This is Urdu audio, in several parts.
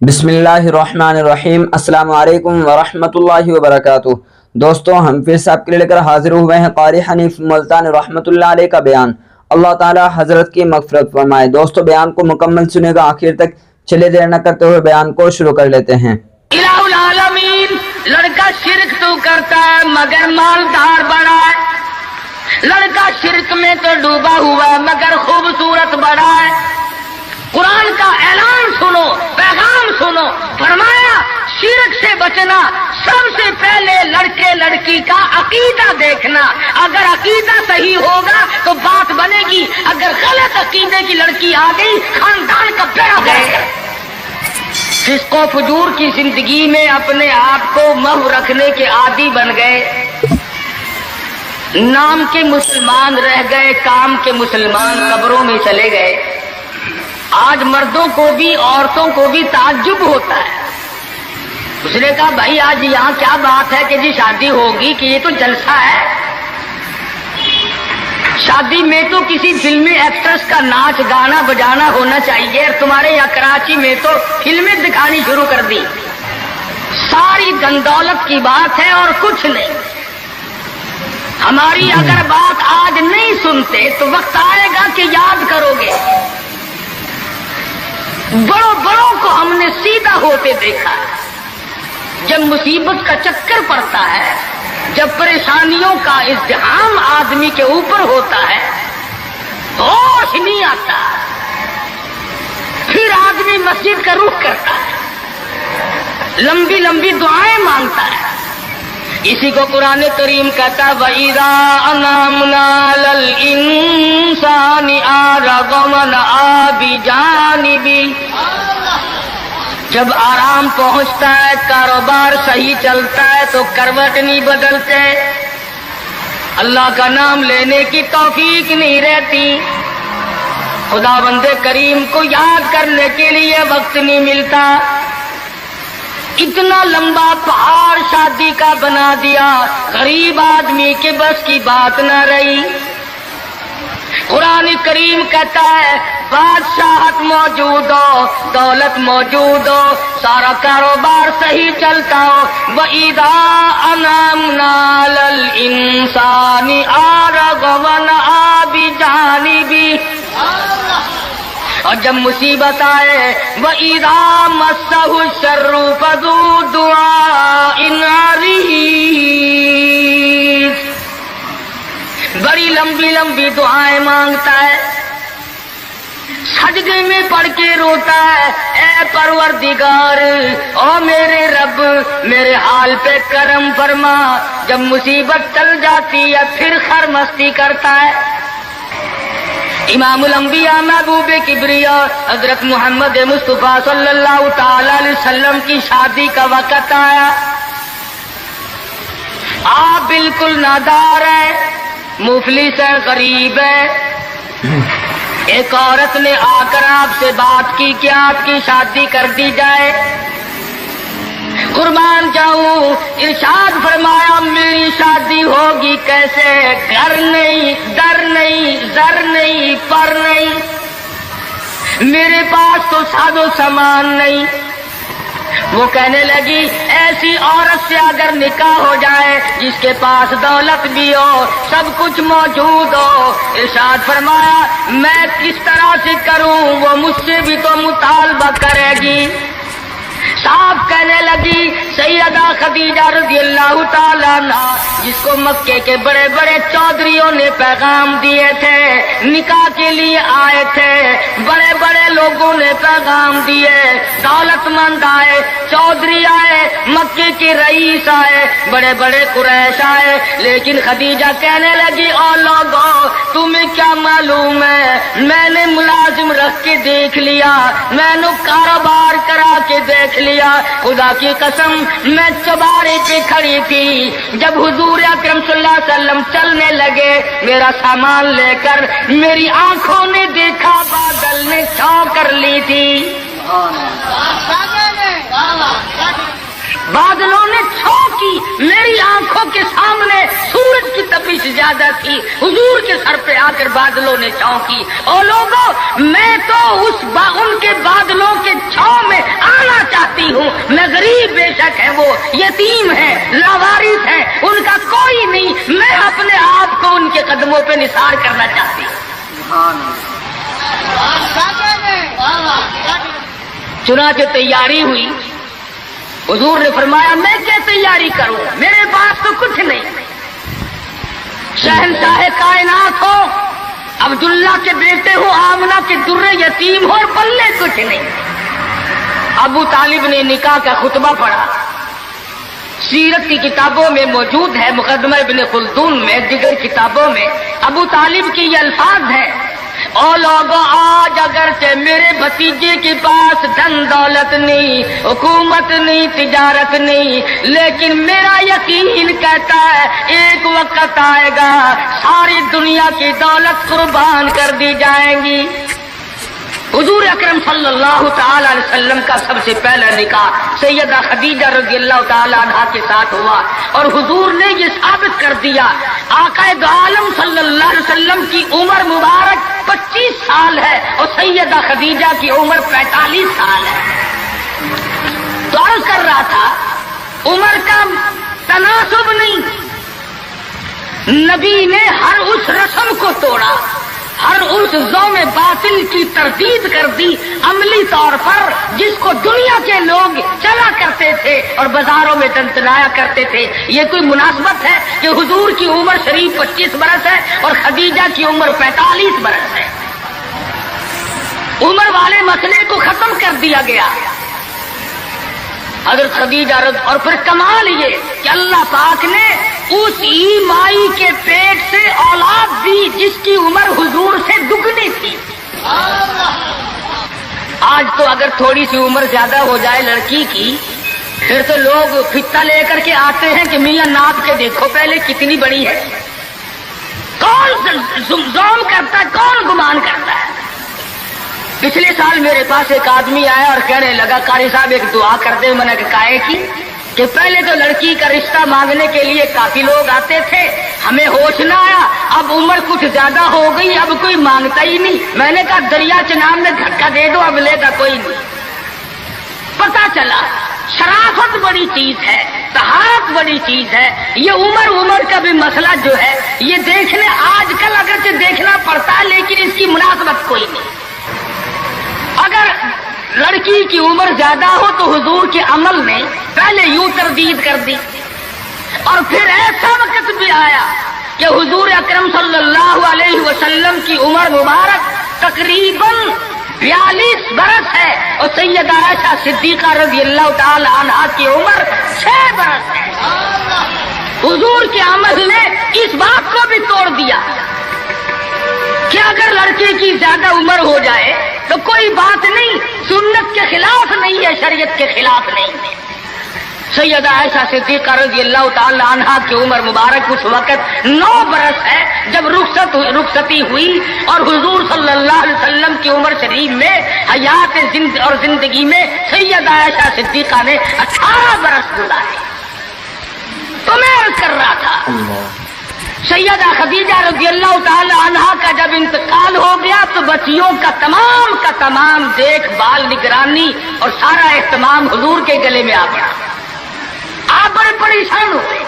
بسم اللہ الرحمن الرحیم۔ السلام علیکم ورحمۃ اللہ وبرکاتہ۔ دوستوں، ہم پھر سے آپ کے لے کر حاضر ہوئے ہیں قاری حنیف ملتانی رحمۃ اللہ علیہ کا بیان۔ اللہ تعالی حضرت کی مغفرت فرمائے۔ دوستوں، بیان کو مکمل سنے گا، آخر تک چلے دیر نہ کرتے ہوئے بیان کو شروع کر لیتے ہیں۔ الہ العالمین، لڑکا شرک تو کرتا ہے مگر مالدار بڑا ہے، لڑکا شرک میں تو ڈوبا ہوا ہے مگر خوبصورت بڑا ہے۔ قرآن کا اعلان سنو، پیغام سنو، فرمایا شرک سے بچنا، سب سے پہلے لڑکے لڑکی کا عقیدہ دیکھنا۔ اگر عقیدہ صحیح ہوگا تو بات بنے گی، اگر غلط عقیدے کی لڑکی آ گئی خاندان کا بیڑا گئے۔ فسق و فجور کی زندگی میں اپنے آپ کو محو رکھنے کے عادی بن گئے، نام کے مسلمان رہ گئے، کام کے مسلمان قبروں میں چلے گئے۔ آج مردوں کو بھی عورتوں کو بھی تعجب ہوتا ہے۔ اس نے کہا بھائی آج یہاں کیا بات ہے کہ جی شادی ہوگی، کہ یہ تو جلسہ ہے؟ شادی میں تو کسی فلمی ایکٹریس کا ناچ گانا بجانا ہونا چاہیے، اور تمہارے یہاں کراچی میں تو فلمیں دکھانی شروع کر دی۔ ساری گندولت کی بات ہے اور کچھ نہیں۔ ہماری اگر بات آج نہیں سنتے تو وقت آئے گا کہ یاد کرو گے۔ بڑوں بڑوں کو ہم نے سیدھا ہوتے دیکھا ہے۔ جب مصیبت کا چکر پڑتا ہے، جب پریشانیوں کا ازدحام آدمی کے اوپر ہوتا ہے، ہوش نہیں آتا، پھر آدمی مسجد کا رخ کرتا ہے، لمبی لمبی دعائیں مانگتا ہے۔ اسی کو قرآن کریم کہتا ہے وَإِذَا أَنْعَمْنَا عَلَى الْإِنسَانِ أَعْرَضَ وَنَأَىٰ بِجَانِبِهِ۔ جب آرام پہنچتا ہے، کاروبار صحیح چلتا ہے تو کروٹ نہیں بدلتے، اللہ کا نام لینے کی توفیق نہیں رہتی، خدا بند کریم کو یاد کرنے کے لیے وقت نہیں ملتا۔ اتنا لمبا پہاڑ شادی کا بنا دیا، غریب آدمی کے بس کی بات نہ رہی۔ قرآن کریم کہتا ہے بادشاہت موجود ہو، دولت موجود ہو، سارا کاروبار صحیح چلتا ہو، وَإِذَا أَنْعَمْنَا عَلَى الْإِنسَانِ أَعْرَضَ وَنَأَىٰ بِجَانِبِهِ۔ اور جب مصیبت آئے وَإِذَا مَسَّهُ الشَّرُّ فَذُو دُعَاءٍ عَرِيضٍ، بڑی لمبی لمبی دعائیں مانگتا ہے، سجدے میں پڑھ کے روتا ہے، اے پروردگار، او میرے رب میرے حال پہ کرم فرما۔ جب مصیبت چل جاتی ہے پھر خرمستی کرتا ہے۔ امام الانبیاء محبوب کبریا حضرت محمد مصطفیٰ صلی اللہ تعالی علیہ وسلم کی شادی کا وقت آیا، آپ بالکل نادار ہیں، مفلس ہے، غریب ہے۔ ایک عورت نے آ کر آپ سے بات کی کہ آپ کی شادی کر دی جائے۔ قربان جاؤں، ارشاد فرمایا میری شادی ہوگی کیسے؟ گھر نہیں، در نہیں، زر نہیں، پر نہیں، میرے پاس تو ساز و سامان نہیں۔ وہ کہنے لگی ایسی عورت سے اگر نکاح ہو جائے جس کے پاس دولت بھی ہو، سب کچھ موجود ہو، ارشاد فرمایا میں کس طرح سے کروں؟ وہ مجھ سے بھی تو مطالبہ کرے گی۔ صاحب کہنے لگی سیدہ خدیجہ رضی اللہ تعالیٰ عنہ، جس کو مکے کے بڑے بڑے چودھریوں نے پیغام دیے تھے، نکاح کے لیے آئے تھے، بڑے بڑے لوگوں نے پیغام دیے، دولت مند آئے، چودھری آئے، مکے کے رئیس آئے، بڑے بڑے قریش آئے، لیکن خدیجہ کہنے لگی او لوگوں تمہیں کیا معلوم ہے، میں نے ملازم رکھ کے دیکھ لیا، میں نے کاروبار کرا کے دیکھ لیا، خدا کی قسم میں چوبارے پہ کھڑی تھی، جب حضور اکرم صلی اللہ علیہ وسلم چلنے لگے میرا سامان لے کر، میری آنکھوں نے دیکھا بادل نے چھاؤں کر لی تھی، بادلوں نے چھاؤں کی، میری آنکھوں کے سامنے سورج کی تپش زیادہ تھی، حضور کے سر پہ آ کر بادلوں نے چھاؤں کی۔ اور لوگوں میں تو ان کے بادلوں کے چھاؤں میں آنا چاہتا وہ یتیم ہیں، لاوارث ہیں، ان کا کوئی نہیں. میں اپنے آپ کو ان کے قدموں پہ نثار کرنا چاہتی ہوں. چنانچہ تیاری ہوئی. حضور نے فرمایا میں کیا تیاری کروں، میرے پاس تو کچھ نہیں. شہنشاہ کائنات ہو، عبداللہ کے بیٹے ہو، آمنہ کے درے یتیم ہو اور پلے کچھ نہیں. ابو طالب نے نکاح کا خطبہ پڑھا. سیرت کی کتابوں میں موجود ہے، مقدمہ ابن خلدون میں، دیگر کتابوں میں ابو طالب کی یہ الفاظ ہیں: او لوگوں، آج اگرچہ میرے بھتیجے کے پاس دھن دولت نہیں، حکومت نہیں، تجارت نہیں، لیکن میرا یقین کہتا ہے ایک وقت آئے گا ساری دنیا کی دولت قربان کر دی جائیں گی. حضور اکرم صلی اللہ تعالی علیہ وسلم کا سب سے پہلا نکاح سیدہ خدیجہ رضی اللہ تعالی عنہا کے ساتھ ہوا، اور حضور نے یہ ثابت کر دیا آقا دو عالم صلی اللہ علیہ وسلم کی عمر مبارک 25 سال ہے اور سیدہ خدیجہ کی عمر 45 سال ہے. تو عرض کر رہا تھا عمر کا تناسب نہیں. نبی نے ہر اس رسم کو توڑا، ہر اس ذوم باطل کی تردید کر دی عملی طور پر، جس کو دنیا کے لوگ چلا کرتے تھے اور بازاروں میں تنتنایا کرتے تھے. یہ کوئی مناسبت ہے کہ حضور کی عمر شریف 25 برس ہے اور خدیجہ کی عمر 45 برس ہے؟ عمر والے مسئلے کو ختم کر دیا گیا. حضرت خدیجہ اور پھر کمال یہ کہ اللہ پاک نے اس ہی مائی کے پیٹ سے اولاد دی جس کی عمر حضور سے دگنی تھی. آج تو اگر تھوڑی سی عمر زیادہ ہو جائے لڑکی کی، پھر تو لوگ فتہ لے کر کے آتے ہیں کہ میاں ناپ کے دیکھو پہلے کتنی بڑی ہے. کون زوم کرتا ہے، کون گمان کرتا ہے؟ پچھلے سال میرے پاس ایک آدمی آیا اور کہنے لگا قاری صاحب ایک دعا کر دے. میں نے کہا کی کہ پہلے تو لڑکی کا رشتہ مانگنے کے لیے کافی لوگ آتے تھے، ہمیں ہوش نہ آیا، اب عمر کچھ زیادہ ہو گئی، اب کوئی مانگتا ہی نہیں. میں نے کہا دریا چناب میں دھکا دے دو، اب لے گا کوئی نہیں. پتا چلا شرافت بڑی چیز ہے، طہارت بڑی چیز ہے. یہ عمر کا بھی مسئلہ جو ہے یہ دیکھنے آج کل اگرچہ دیکھنا پڑتا ہے لیکن اس کی مناسبت کوئی نہیں. اگر لڑکی کی عمر زیادہ ہو تو حضور کے عمل نے پہلے یوں تردید کر دی، اور پھر ایسا وقت بھی آیا کہ حضور اکرم صلی اللہ علیہ وسلم کی عمر مبارک تقریباً 42 برس ہے اور سیدہ عائشہ صدیقہ رضی اللہ تعالی عنہا کی عمر 6 برس ہے. حضور کے عمل نے اس بات کو بھی توڑ دیا کہ اگر لڑکے کی زیادہ عمر ہو جائے تو کوئی بات نہیں، سنت کے خلاف نہیں ہے، شریعت کے خلاف نہیں ہے. سیدہ عائشہ صدیقہ رضی اللہ تعالی عنہا کی عمر مبارک اس وقت 9 برس ہے جب رخصتی ہوئی، اور حضور صلی اللہ علیہ وسلم کی عمر شریف میں حیات اور زندگی میں سیدہ عائشہ صدیقہ نے 18 برس گزارے. تو میں عرض کر رہا تھا سیدہ خدیجہ رضی اللہ تعالی عنہا کا جب انتقال ہو گیا تو بچیوں کا تمام دیکھ بھال، نگرانی اور سارا اہتمام حضور کے گلے میں آ پڑا. آپ بڑے پریشان ہوئے،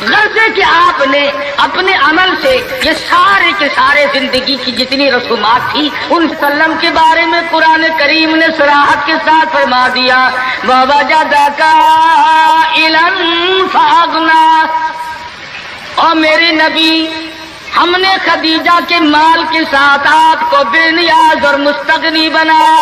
غرضے کہ آپ نے اپنے عمل سے یہ سارے کے سارے زندگی کی جتنی رسومات تھی ان وسلم کے بارے میں قرآن کریم نے صراحت کے ساتھ فرما دیا وَوَجَدَكَ عَائِلًا فَأَغْنَىٰ. اور میرے نبی، ہم نے خدیجہ کے مال کے ساتھ آپ کو بے نیاز اور مستغنی بنایا.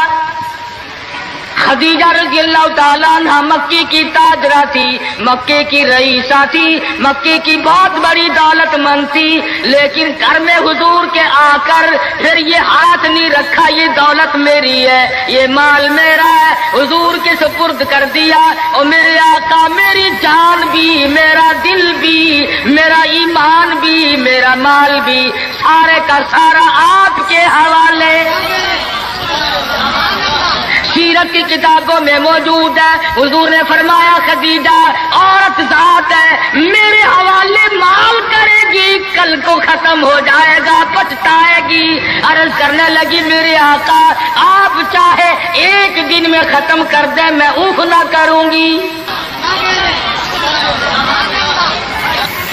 خدیجہ رضی اللہ تعالیٰ عنہ مکے کی تاجرہ تھی، مکے کی رئیسہ تھی، مکے کی بہت بڑی دولت مند تھی، لیکن گھر میں حضور کے آ کر پھر یہ ہاتھ نہیں رکھا یہ دولت میری ہے، یہ مال میرا ہے، حضور کے سپرد کر دیا. اور میرے آقا میری جان بھی، میرا دل بھی، میرا ایمان بھی، میرا مال بھی، سارے کا سارا آپ کے حوالے. سیرت کی کتابوں میں موجود ہے. حضور نے فرمایا خدیجہ عورت ذات ہے، میرے حوالے مال کرے گی، کل کو ختم ہو جائے گا، پچھتائے گی. عرض کرنے لگی میرے آقا آپ چاہے ایک دن میں ختم کر دیں میں اوف نہ کروں گی.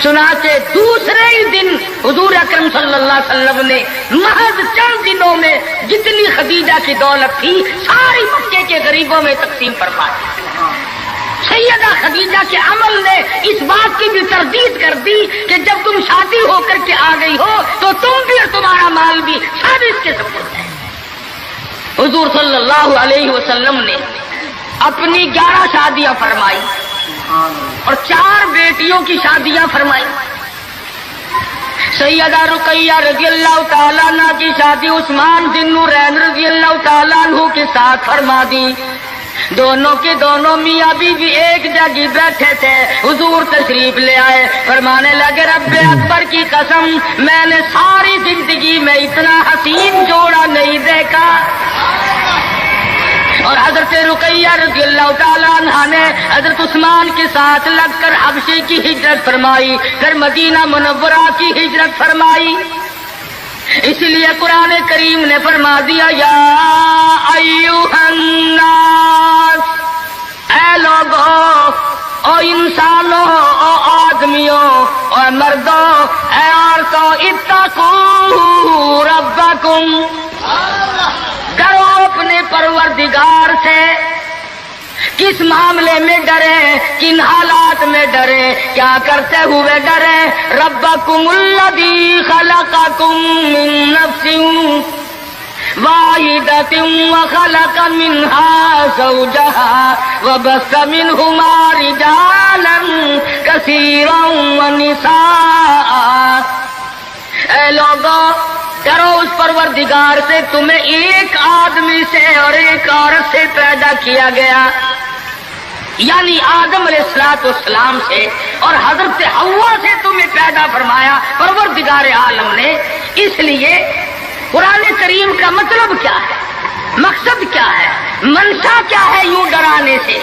چنانچہ دوسرے ہی دن حضور اکرم صلی اللہ علیہ وسلم نے محض چند دنوں میں جتنی خدیجہ کی دولت تھی ساری مکے کے غریبوں میں تقسیم فرما دی. سیدہ خدیجہ کے عمل نے اس بات کی بھی تردید کر دی کہ جب تم شادی ہو کر کے آ گئی ہو تو تم بھی اور تمہارا مال بھی سب اس کے سپرد ہے. حضور صلی اللہ علیہ وسلم نے اپنی 11 شادیاں فرمائی اور 4 بیٹیوں کی شادیاں فرمائی. سیدہ رقیہ رضی اللہ تعالیٰ عنہ کی شادی عثمان ذی النورین رضی اللہ تعالیٰ عنہ کے ساتھ فرما دی. دونوں کے دونوں میاں بیوی ایک جگہ بیٹھے تھے. حضور تشریف لے آئے، فرمانے لگے رب اکبر کی قسم میں نے ساری زندگی میں اتنا حسین جوڑا نہیں دیکھا. اور حضرت رقیہ رضی اللہ تعالیٰ عنہ نے حضرت عثمان کے ساتھ لگ کر حبشے کی ہجرت فرمائی، پھر مدینہ منورہ کی ہجرت فرمائی. اس لیے قرآن کریم نے فرما دیا یا ایھا الناس، اے لوگو، او انسانوں، او آدمیوں، او مردوں، اے عورتوں، اتقوا ربکم، ڈرو اپنے پروردگار سے. کس معاملے میں ڈرے، کن حالات میں ڈرے، کیا کرتے ہوئے ڈرے؟ ربکم الذی خلقکم من نفس واحدۃ وخلق منها زوجها وبث منهما رجالا کثیرا ونساء. اے لوگوں ڈرو اس پروردگار سے، تمہیں ایک آدمی سے اور ایک عورت سے پیدا کیا گیا، یعنی آدم علیہ السلام سے اور حضرت حوا سے تمہیں پیدا فرمایا پروردگار عالم نے. اس لیے قرآن کریم کا مطلب کیا ہے، مقصد کیا ہے، منشا کیا ہے یوں ڈرانے سے،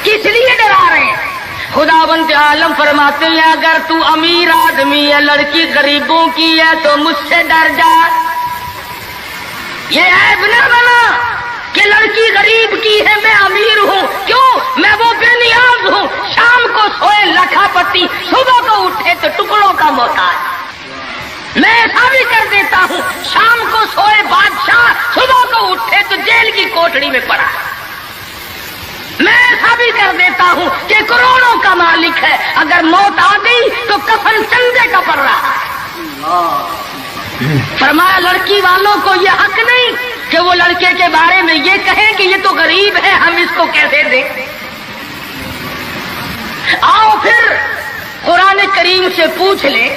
کس لیے ڈرا رہے ہیں؟ خداوند عالم فرماتے ہیں اگر تو امیر آدمی ہے، لڑکی غریبوں کی ہے تو مجھ سے ڈر جا. یہ عیب نہ بنا کہ لڑکی غریب کی ہے میں امیر ہوں، کیوں؟ میں وہ بے نیاز ہوں، شام کو سوئے لکھا پتی، صبح کو اٹھے تو ٹکڑوں کا محتاج. میں ایسا بھی کر دیتا ہوں، شام کو سوئے بادشاہ، صبح کو اٹھے تو جیل کی کوٹڑی میں پڑا. میں ایسا بھی کر دیتا ہوں کہ کروڑوں کا مالک ہے، اگر موت آ گئی تو کفن چندے کا پڑ رہا ہے. فرمایا لڑکی والوں کو یہ حق نہیں کہ وہ لڑکے کے بارے میں یہ کہیں کہ یہ تو غریب ہے، ہم اس کو کیسے دیں. آؤ پھر قرآن کریم سے پوچھ لیں،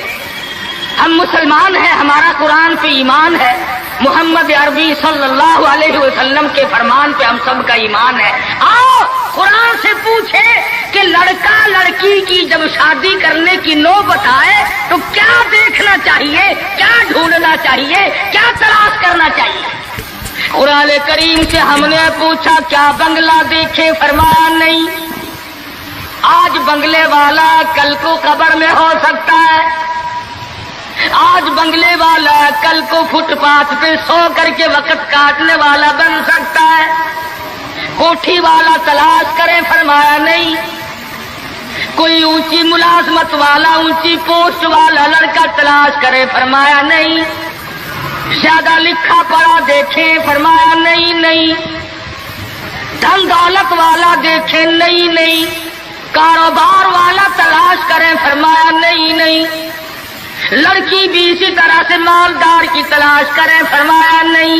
ہم مسلمان ہیں، ہمارا قرآن پہ ایمان ہے، محمد عربی صلی اللہ علیہ وسلم کے فرمان پہ ہم سب کا ایمان ہے. آؤ قرآن سے پوچھے کہ لڑکا لڑکی کی جب شادی کرنے کی نوبت آئے تو کیا دیکھنا چاہیے، کیا ڈھونڈنا چاہیے، کیا تلاش کرنا چاہیے. قرآن کریم سے ہم نے پوچھا کیا بنگلہ دیکھے، فرمایا نہیں. آج بنگلے والا کل کو قبر میں ہو سکتا ہے، آج بنگلے والا کل کو فٹ پاتھ پہ سو کر کے وقت کاٹنے والا بن سکتا ہے. کوٹھی والا تلاش کرے، فرمایا نہیں. کوئی اونچی ملازمت والا، اونچی پوسٹ والا لڑکا تلاش کرے، فرمایا نہیں. زیادہ لکھا پڑھا دیکھیں، فرمایا نہیں. دھن دولت والا دیکھیں، نہیں. کاروبار والا تلاش کریں، فرمایا نہیں. لڑکی بھی اسی طرح سے مالدار کی تلاش کریں، فرمایا نہیں.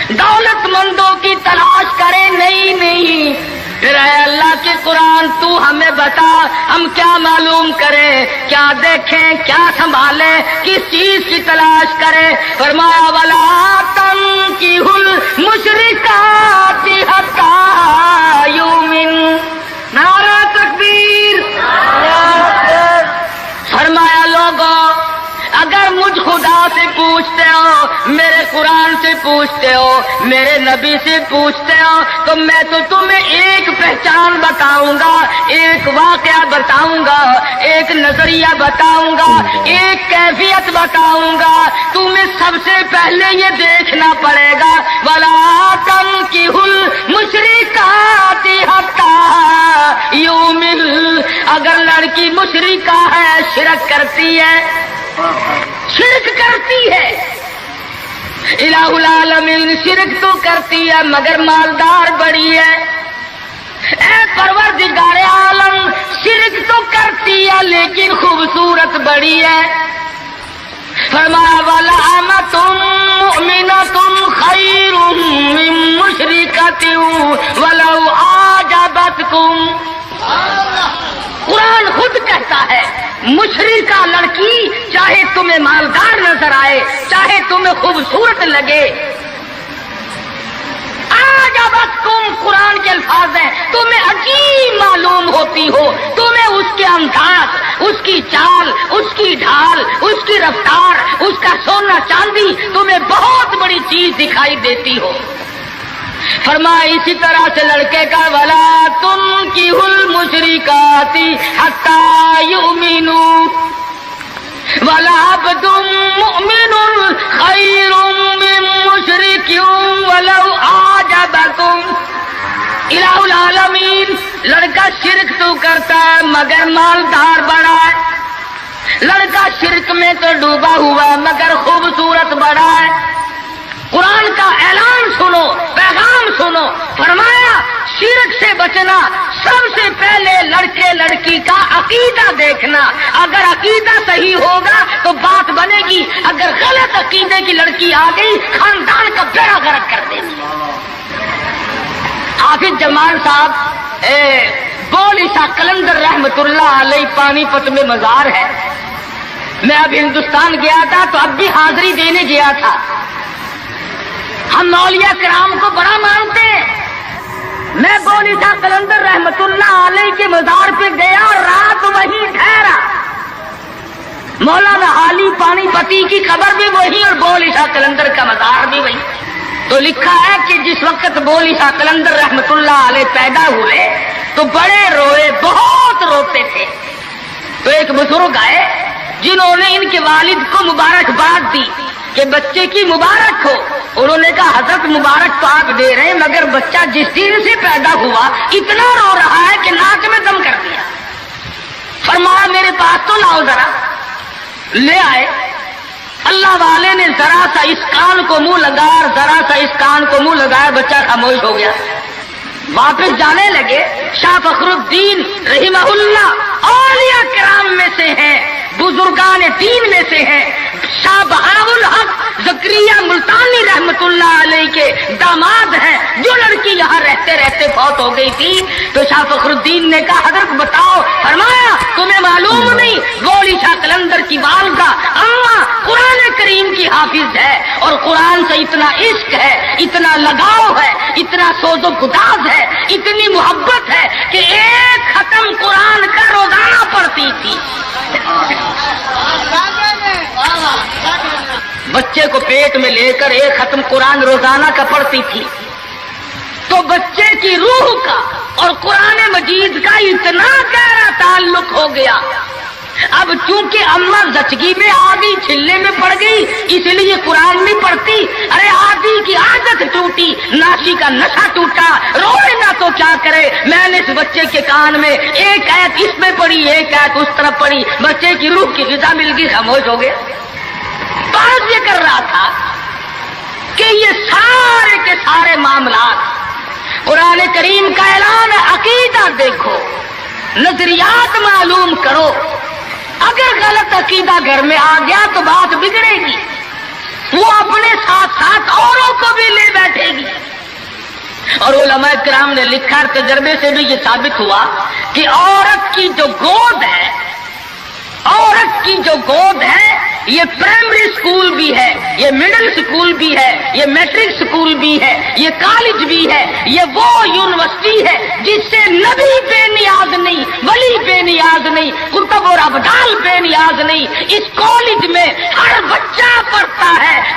دولت مندوں کی تلاش کریں، نہیں. پھر اے اللہ کے قرآن تو ہمیں بتا ہم کیا معلوم کریں، کیا دیکھیں، کیا سنبھالیں، کس چیز کی تلاش کریں. فرمایا وَلَا تَنكِحُوا الْمُشْرِكَاتِ حَتَّىٰ يُؤْمِنْ. نعرہ تکبیر. فرمایا لوگوں اگر مجھ خدا سے پوچھتے ہو، میرے قرآن سے پوچھتے ہو, میرے نبی سے پوچھتے ہو, تو میں تو تمہیں ایک پہچان بتاؤں گا, ایک واقعہ بتاؤں گا, ایک نظریہ بتاؤں گا, ایک کیفیت بتاؤں گا. تمہیں سب سے پہلے یہ دیکھنا پڑے گا وَلَا تَنكِحُوا الْمُشْرِكَاتِ حَتَّىٰ يُؤْمِنَ. اگر لڑکی مشرکہ ہے, شرک کرتی ہے, شرک کرتی ہے, الہ العالمین شرک تو کرتی ہے مگر مالدار بڑی ہے. اے پروردگار عالم شرک تو کرتی ہے لیکن خوبصورت بڑی ہے. فرمایا وَلَأَمَةٌ مُؤْمِنَةٌ خَيْرٌ مِّن مُّشْرِكَةٍ وَلَوْ أَعْجَبَتْكُمْ. قرآن خود کہتا ہے مشرکہ لڑکی چاہے تمہیں مالدار نظر آئے, چاہے تمہیں خوبصورت لگے, آجابتکم قرآن کے الفاظ ہیں, تمہیں عجیب معلوم ہوتی ہو, تمہیں اس کے انداز, اس کی چال, اس کی ڈھال, اس کی رفتار, اس کا سونا چاندی تمہیں بہت بڑی چیز دکھائی دیتی ہو. فرمایا اسی طرح سے لڑکے کا وَلَا تُنكِحُوا الْمُشْرِكَاتِ حَتَّىٰ يُؤْمِنُوا وَلَعَبْدٌ مُؤْمِنٌ خَيْرٌ مِّن مُّشْرِكٍ وَلَوْ أَعْجَبَكُمْ. الہ العالمین لڑکا شرک تو کرتا ہے مگر مالدار بڑا ہے, لڑکا شرک میں تو ڈوبا ہوا ہے مگر خوبصورت بڑا ہے. قرآن کا اعلان سنو, پیغام سنو. فرمایا شرک سے بچنا, سب سے پہلے لڑکے لڑکی کا عقیدہ دیکھنا. اگر عقیدہ صحیح ہوگا تو بات بنے گی, اگر غلط عقیدے کی لڑکی آ گئی خاندان کا بیڑا غرق کر دے گی. حافظ جمال صاحب بول عیسیٰ قلندر رحمت اللہ علیہ پانی پت میں مزار ہے. میں اب ہندوستان گیا تھا تو اب بھی حاضری دینے گیا تھا. ہم اولیاء کرام کو بڑا مانتے ہیں. میں بول عیسیٰ قلندر رحمت اللہ علیہ کے مزار پہ گیا اور رات وہیں ٹھہرا. مولانا حالی پانی پتی کی قبر بھی وہی اور بول عیسیٰ قلندر کا مزار بھی وہی. تو لکھا ہے کہ جس وقت بول عیسیٰ قلندر رحمت اللہ علیہ پیدا ہوئے تو بڑے روئے, بہت روتے تھے. تو ایک بزرگ آئے جنہوں نے ان کے والد کو مبارکباد دی کہ بچے کی مبارک ہو. انہوں نے کہا حضرت مبارک تو آپ دے رہے ہیں مگر بچہ جس دن سے پیدا ہوا اتنا رو رہا ہے کہ ناک میں دم کر دیا. فرمایا میرے پاس تو لاؤ ذرا. لے آئے. اللہ والے نے ذرا سا اس کان کو منہ لگایا اور ذرا سا اس کان کو منہ لگایا, بچہ خاموش ہو گیا. واپس جانے لگے. شاہ فخر الدین رحمہ اللہ اولیاء کرام میں سے ہیں, بزرگان دین میں سے ہیں. شاہ بہاء الحق زکریا ملتانی رحمت اللہ علیہ کے داماد ہیں. جو لڑکی یہاں رہتے رہتے فوت ہو گئی تھی تو شاہ فخر الدین نے کہا حضرت بتاؤ. فرمایا تمہیں معلوم نہیں بول عیسیٰ قلندر کی والدہ اماں قرآن کریم کی حافظ ہے اور قرآن سے اتنا عشق ہے, اتنا لگاؤ ہے, اتنا سوز و گداز ہے, اتنی محبت ہے کہ ایک ختم قرآن کا روزانہ پڑھتی تھی. بچے کو پیٹ میں لے کر ایک ختم قرآن روزانہ کا پڑھتی تھی. تو بچے کی روح کا اور قرآن مجید کا اتنا گہرا تعلق ہو گیا. اب چونکہ اماں زچگی میں آ گئی, چھلے میں پڑ گئی, اس لیے قرآن نہیں پڑھتی. ارے آدھی کی عادت ٹوٹی, ناشی کا نشہ ٹوٹا, روئے نہ تو کیا کرے. میں نے اس بچے کے کان میں ایک آیت اس میں پڑھی, ایک آیت اس طرف پڑھی. بچے کی روح کی غذا مل گئی, خاموش ہو گیا. بات یہ کر رہا تھا کہ یہ سارے کے سارے معاملات قرآن کریم کا اعلان ہے. عقیدہ دیکھو, نظریات معلوم کرو. اگر غلط عقیدہ گھر میں آ گیا تو بات بگڑے گی, وہ اپنے ساتھ ساتھ اوروں کو بھی لے بیٹھے گی. اور علماء کرام نے لکھا, تجربے سے بھی یہ ثابت ہوا کہ عورت کی جو گود ہے, عورت کی جو گود ہے یہ پرائمری سکول بھی ہے, یہ مڈل سکول بھی ہے, یہ میٹرک سکول بھی ہے, یہ کالج بھی ہے, یہ وہ یونیورسٹی ہے جس سے نبی بے نیاز نہیں, ولی بے نیاز نہیں, کتب اور ابدال بے نیاز نہیں. اس کالج میں ہر بچہ پڑھتا ہے,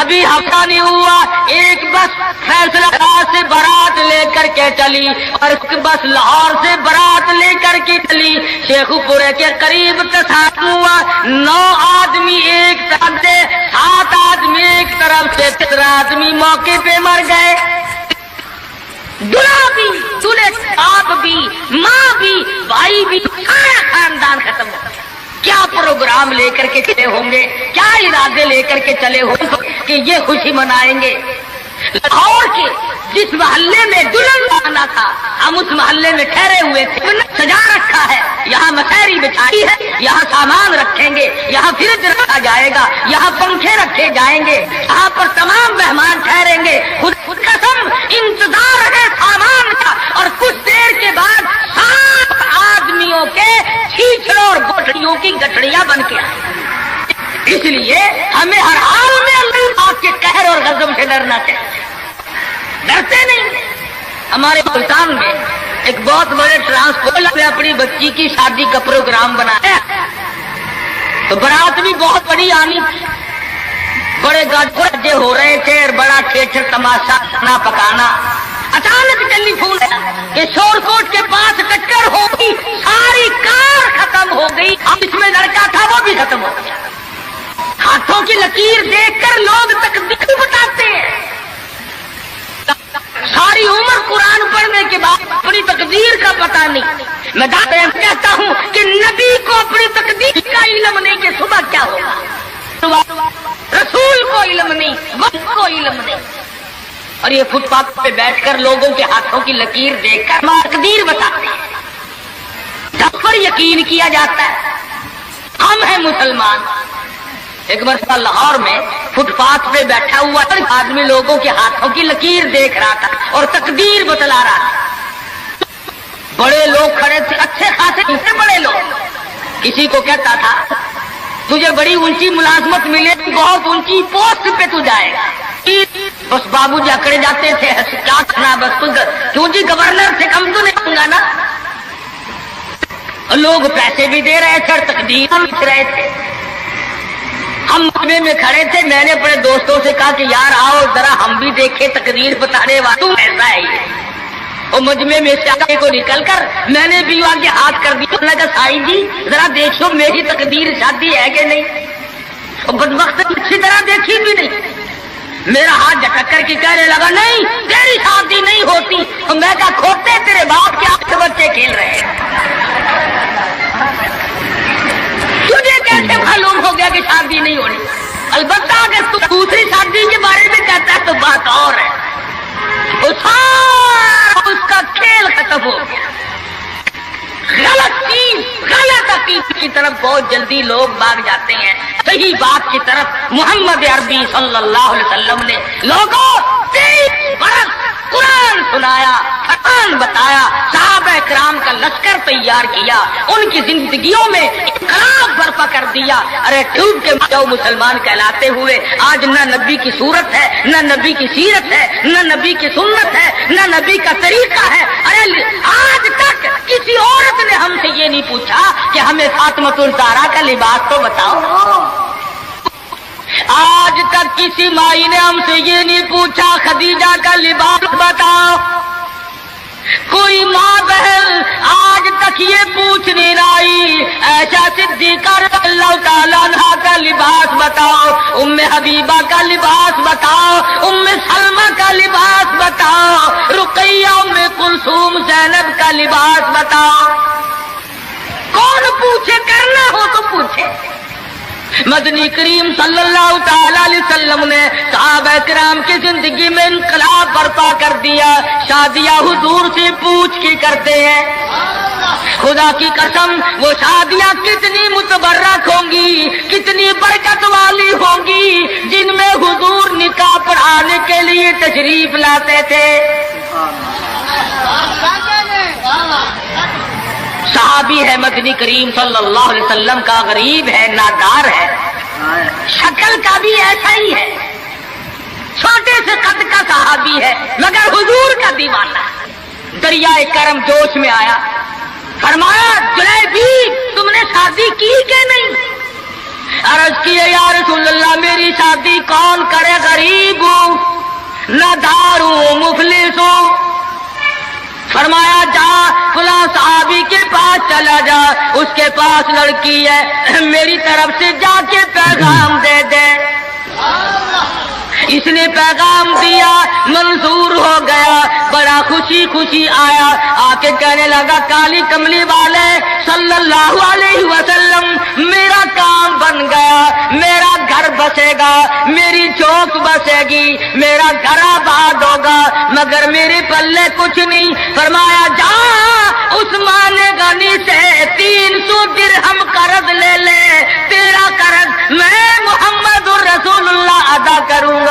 ابھی ہفتہ نہیں ہوا ایک بس فیصلہ سے بارات لے کر کے چلی اور ایک بس لاہور سے بارات لے کر کے چلی، شیخ پورے کے قریب تصادم ہوا، 9 آدمی ایک طرف سے، 7 آدمی ایک طرف سے، 13 آدمی موقع پہ مر گئے، دلہا بھی، دلہے باپ بھی، ماں بھی، بھائی بھی، سارا خاندان ختم ہو گیا۔ کیا پروگرام لے کر کے چلے ہوں گے، کیا ارادے لے کر کے چلے ہوں گے کہ یہ خوشی منائیں گے؟ لاہور کے جس محلے میں دلہن آنا تھا ہم اس محلے میں ٹھہرے ہوئے تھے، سجا رکھا ہے، یہاں مسحری بچھائی ہے، یہاں سامان رکھیں گے، یہاں فریج رکھا جائے گا، یہاں پنکھے رکھے جائیں گے، یہاں پر تمام مہمان ٹھہریں گے، خود قسم انتظار ہے سامان کا، اور کچھ دیر کے بعد 7 آدمیوں کے چھیچڑوں اور گٹھڑیوں کی گٹھڑیاں بن کے آئیں۔ اس لیے ہمیں ہر حال میں اللہ کے قہر اور غضب سے ڈرنا چاہیے، ڈرتے نہیں۔ ہمارے ملتان میں ایک بہت بڑے ٹرانسپورٹ نے اپنی بچی کی شادی کا پروگرام بنایا، تو بارات بھی بہت بڑی آنی تھی، بڑے گاجے ہو رہے تھے اور بڑا ٹھیٹر تماشا کھانا پکانا۔ اچانک ٹیلی فون کہ شور کوٹ کے پاس ٹکر ہوگی، ساری کار ختم ہو گئی، اب اس میں لڑکا تھا وہ بھی ختم ہو گیا۔ ہاتھوں کی لکیر دیکھ کر لوگ تقدیر بتاتے ہیں، ساری عمر قرآن پڑھنے کے بعد اپنی تقدیر کا پتہ نہیں۔ میں کہتا ہوں کہ نبی کو اپنی تقدیر کا علم نہیں کہ صبح کیا ہوگا، رسول کو علم نہیں، وقت کو علم نہیں، اور یہ فٹ پاتھ پہ بیٹھ کر لوگوں کے ہاتھوں کی لکیر دیکھ کر تقدیر بتاتے ہیں، جب پر یقین کیا جاتا ہے۔ ہم ہیں مسلمان۔ ایک مرتبہ لاہور میں فٹ پاتھ پہ بیٹھا ہوا آدمی لوگوں کے ہاتھوں کی لکیر دیکھ رہا تھا اور تقدیر بتلا رہا تھا۔ بڑے لوگ کھڑے تھے، اچھے خاصے بڑے لوگ، کسی کو کہتا تھا تجھے بڑی اونچی ملازمت ملے، بہت اونچی پوسٹ پہ تو جائے گا، بس بابو جی اکڑے جاتے تھے، کیا کرنا بس کیوں جی گورنر سے کم تو نہیں ہوں گا نا۔ لوگ پیسے بھی دے رہے تھے اور تقدیر لکھ رہے تھے۔ ہم مجمع میں کھڑے تھے، میں نے اپنے دوستوں سے کہا کہ یار آؤ ذرا ہم بھی دیکھیں تقدیر بتانے والا ایسا ہے یہ۔ اور مجمع میں سے آگے کو نکل کر میں نے بھی آگے ہاتھ کر دیا، میں نے کہا سائی جی ذرا دیکھو میری تقدیر شادی ہے کہ نہیں، اور بدبخت اچھی طرح دیکھی بھی نہیں۔ میرا ہاتھ جھٹک کر کے کہنے لگا نہیں تیری شادی نہیں ہوتی، اور میں کہا کھوتے تیرے باپ کے 8 بچے کھیل رہے ہیں، تجھے کیسے معلوم ہو گیا کہ شادی نہیں ہونی؟ البتہ اگر تو دوسری شادی کے بارے میں کہتا ہے تو بات اور ہے، اس کا کھیل ختم ہو گیا۔ غلط چیز، غلط عقیدے کی طرف بہت جلدی لوگ بھاگ جاتے ہیں، صحیح بات کی طرف محمد عربی صلی اللہ علیہ وسلم نے لوگوں 30 برس قرآن سنایا، قرآن بتایا، صحابہ کرام کا لشکر تیار کیا، ان کی زندگیوں میں انقلاب برپا کر دیا۔ ارے ٹوٹ کے جاؤ مسلمان کہلاتے ہوئے آج نہ نبی کی صورت ہے، نہ نبی کی سیرت ہے، نہ نبی کی سنت ہے، نہ نبی کا طریقہ ہے۔ ارے آج تک کسی عورت نے ہم سے یہ نہیں پوچھا کہ ہمیں فاطمۃ الزہرا کا لباس تو بتاؤ، آج تک کسی مائی نے ہم سے یہ نہیں پوچھا خدیجہ کا لباس بتاؤ، کوئی ماں بہن آج تک یہ پوچھنے نہ آئی عائشہ صدیقہ رضی اللہ تعالیٰ عنہا کا لباس بتاؤ، ام حبیبہ کا لباس بتاؤ، ام سلمہ کا لباس بتاؤ، رقیہ ام کلثوم زینب کا لباس بتاؤ۔ کون پوچھے، کرنا ہو تو پوچھے۔ مدنی کریم صلی اللہ تعالی علیہ وسلم نے صحابہ کرام کی زندگی میں انقلاب برپا کر دیا۔ شادیاں حضور سے پوچھ کے کرتے ہیں، خدا کی قسم وہ شادیاں کتنی متبرک ہوں گی، کتنی برکت والی ہوں گی جن میں حضور نکاح پڑھانے کے لیے تشریف لاتے تھے۔ صحابی ہے مدنی کریم صلی اللہ علیہ وسلم کا، غریب ہے، نادار ہے، شکل کا بھی ایسا ہی ہے، چھوٹے سے قد کا صحابی ہے مگر حضور کا دیوانہ۔ دریائے کرم جوش میں آیا، فرمایا جلیبی تم نے شادی کی کہ نہیں؟ عرض کیے یا رسول اللہ میری شادی کون کرے؟ غریب ہوں، نادار ہوں، مفلس ہوں۔ فرمایا جا فلاں صحابی کے پاس چلا جا، اس کے پاس لڑکی ہے، میری طرف سے جا کے پیغام دے دے۔ اس نے پیغام دیا، منظور ہو گیا، بڑا خوشی خوشی آیا، آ کے کہنے لگا کالی کملی والے صلی اللہ علیہ وسلم میرا کام بن گیا، میرا گھر بسے گا، میری چوک بسے گی، میرا گھر آباد ہوگا، مگر میرے پلے کچھ نہیں۔ فرمایا جا عثمان غنی سے 300 درہم قرض لے لے، تیرا قرض میں محمد الرسول اللہ ادا کروں گا۔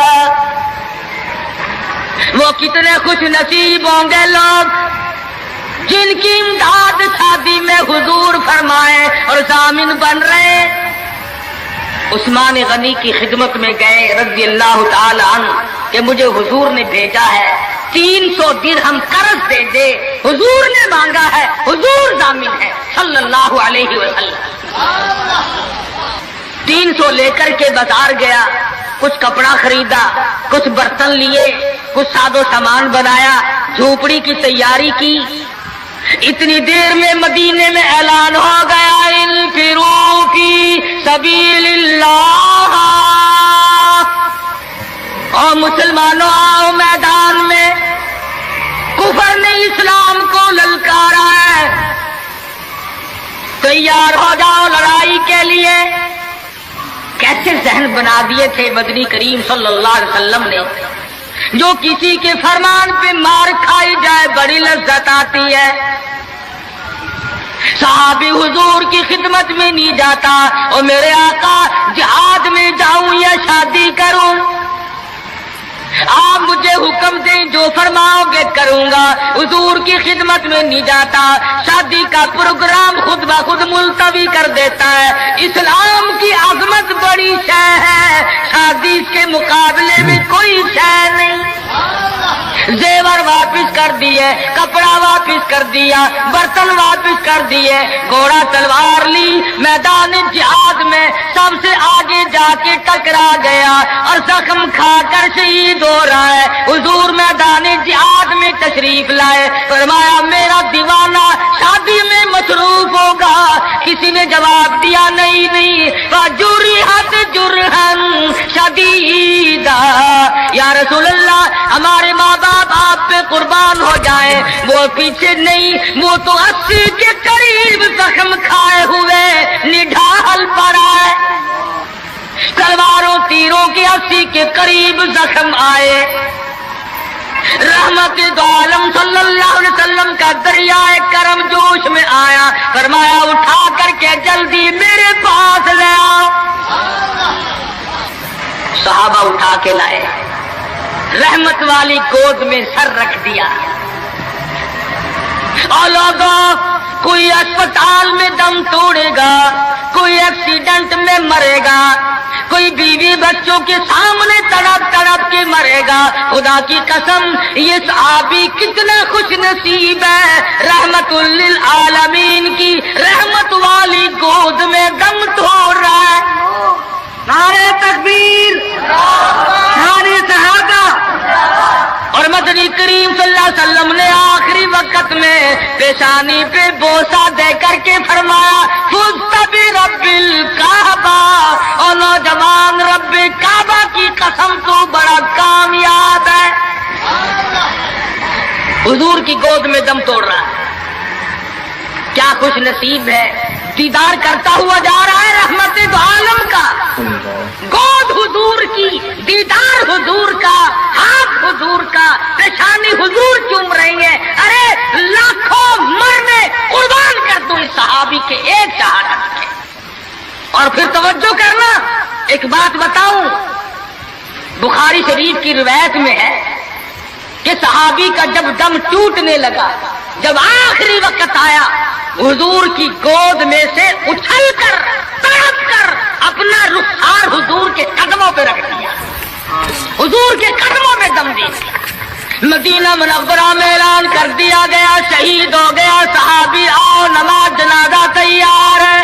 وہ کتنے خوش نصیب ہوں گے لوگ جن کی امداد شادی میں حضور فرمائے اور ضامن بن رہے۔ عثمان غنی کی خدمت میں گئے رضی اللہ تعالی عنہ کہ مجھے حضور نے بھیجا ہے، 300 درہم قرض دے دے، حضور نے مانگا ہے، حضور ضامن ہے صلی اللہ علیہ وسلم۔ 300 لے کر کے بازار گیا، کچھ کپڑا خریدا، کچھ برتن لیے، کچھ ساز و سامان بنایا، جھوپڑی کی تیاری کی۔ اتنی دیر میں مدینے میں اعلان ہو گیا انفروا فی سبیل اللہ، اور مسلمانوں آؤ میدان میں، کفر نے اسلام کو للکارا ہے، تیار ہو جاؤ لڑائی کے لیے۔ کیسے ذہن بنا دیے تھے مدنی کریم صلی اللہ علیہ وسلم نے، جو کسی کے فرمان پہ مار کھائی جائے بڑی لذت آتی ہے۔ صحابی حضور کی خدمت میں نہیں جاتا اور میرے آقا جہاد میں جاؤں یا شادی کروں، آپ مجھے حکم دیں جو فرماؤ گے کروں گا۔ حضور کی خدمت میں نہیں جاتا، شادی کا پروگرام خود بخود ملتوی کر دیتا ہے۔ اسلام کی عظمت بڑی شے ہے، شادی کے مقابلے میں کوئی شے نہیں۔ زیور واپس کر دیے، کپڑا واپس کر دیا، برتن واپس کر دیے، گھوڑا تلوار لی، میدان جہاد میں سب سے آگے جا کے ٹکرا گیا اور زخم کھا کر شہید ہو رہا ہے۔ حضور میدان جہاد میں تشریف لائے، فرمایا میرا دیوانہ شادی میں مصروف ہوگا۔ کسی نے جواب دیا نہیں، فجرحت جرحا شدیدا، یا رسول اللہ ہمارے ماں باپ آپ پہ قربان ہو جائیں، وہ پیچھے نہیں، وہ تو 80 کے قریب زخم کھائے ہوئے نڈھال پڑا ہے، تلواروں تیروں کے 80 کے قریب زخم آئے۔ رحمت دو عالم صلی اللہ علیہ وسلم کا دریائے کرم جوش میں آیا، فرمایا اٹھا کر کے جلدی میرے پاس لے آؤ۔ صحابہ اٹھا کے لائے، رحمت والی گود میں سر رکھ دیا۔ اور لوگوں، کوئی اسپتال میں دم توڑے گا، کوئی ایکسیڈنٹ میں مرے گا، کوئی بیوی بچوں کے سامنے تڑپ تڑپ کے مرے گا۔ خدا کی قسم یہ صحابی کتنا خوش نصیب ہے، رحمت للعالمین کی رحمت والی گود میں دم توڑ رہا ہے۔ نعرہ تکبیر، نعرہ صحابہ۔ اور مدنی کریم صلی اللہ علیہ وسلم نے آخری وقت میں پیشانی پہ بوسہ دے کر کے فرمایا فزت برب الکعبہ، اور نوجوان رب کعبہ کی قسم تو بڑا کامیاب ہے۔ حضور کی گود میں دم توڑ رہا ہے، کیا خوش نصیب ہے، دیدار کرتا ہوا جا رہا ہے رحمت دو عالم کا، گود حضور کی، دیدار حضور کا، ہاتھ حضور کا، پیشانی حضور چوم رہی ہے۔ ارے لاکھوں مرنے قربان کر دوں اس صحابی کے ایک شہادت کے۔ اور پھر توجہ کرنا، ایک بات بتاؤں، بخاری شریف کی روایت میں ہے کہ صحابی کا جب دم ٹوٹنے لگا، جب آخری وقت آیا، حضور کی گود میں سے اچھل کر تڑپ کر اپنا رخسار حضور کے قدموں پہ رکھ دیا، حضور کے قدموں میں دم دے دیا۔ مدینہ منورہ میں اعلان کر دیا گیا شہید ہو گیا صحابی، آؤ نماز جنازہ تیار ہے۔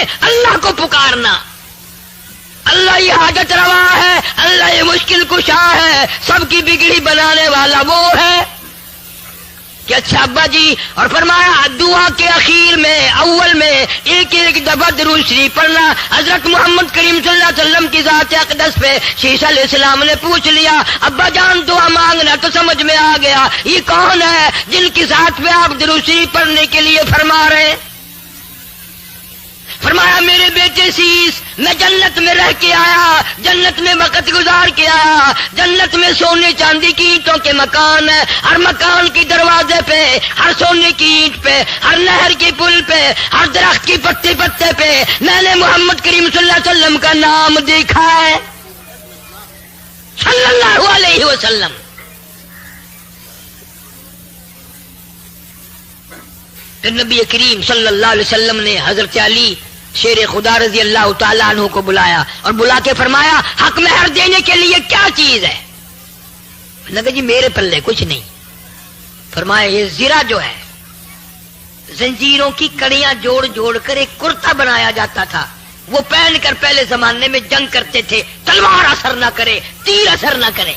میں اللہ کو پکارنا. اللہ یہ حاجت روا ہے, اللہ یہ مشکل کشا ہے, سب کی بگڑی بنانے والا وہ ہے کہ اچھا ابا جی. اور فرمایا دعا کے اخیر میں اول میں ایک ایک دفعہ درود شریف پڑھنا. حضرت محمد کریم صلی اللہ علیہ وسلم کی ذات اقدس پہ شیشہ علیہ السلام نے پوچھ لیا, ابا جان دعا مانگنا, تو سمجھ میں آ گیا یہ کون ہے جن کی ذات پہ آپ درود شریف پڑھنے کے لیے فرما رہے ہیں. فرمایا میرے بیٹے سیس, میں جنت میں رہ کے آیا, جنت میں وقت گزار کے آیا, جنت میں سونے چاندی کی اینٹوں کے مکان ہے, ہر مکان کی دروازے پہ, ہر سونے کی اینٹ پہ, ہر نہر کی پل پہ, ہر درخت کی پتے پتے پہ میں نے محمد کریم صلی اللہ علیہ وسلم کا نام دیکھا ہے, صلی اللہ علیہ وسلم. پھر نبی کریم صلی اللہ علیہ وسلم نے حضرت علی شیر خدا رضی اللہ تعالیٰ عنہ کو بلایا اور بلا کے فرمایا حق مہر دینے کے لیے کیا چیز ہے؟ لگا جی میرے پلے کچھ نہیں. فرمایا یہ زرہ جو ہے, زنجیروں کی کڑیاں جوڑ جوڑ کر ایک کرتا بنایا جاتا تھا, وہ پہن کر پہلے زمانے میں جنگ کرتے تھے, تلوار اثر نہ کرے, تیر اثر نہ کرے.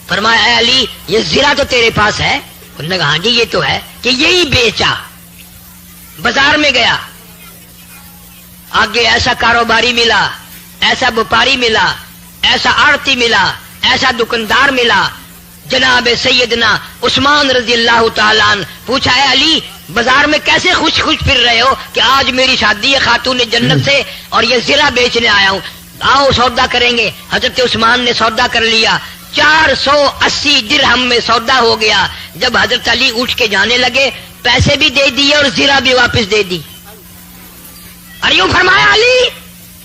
فرمایا اے علی یہ زرہ تو تیرے پاس ہے؟ انہوں نے کہا ہاں جی یہ تو ہے. کہ یہی بیچا, بازار میں گیا, آگے ایسا کاروباری ملا, ایسا وپاری ملا, ایسا آڑتی ملا, ایسا دکاندار ملا, جناب سیدنا عثمان رضی اللہ تعالیٰ عنہ. پوچھا ہے علی بازار میں کیسے خوش خوش پھر رہے ہو؟ کہ آج میری شادی ہے خاتون جنت سے اور یہ زرہ بیچنے آیا ہوں, آؤ سودا کریں گے. حضرت عثمان نے سودا کر لیا, 480 درہم میں سودا ہو گیا. جب حضرت علی اٹھ کے جانے لگے پیسے بھی دے دیے اور زرہ بھی واپس دے دی. اور یوں فرمایا علی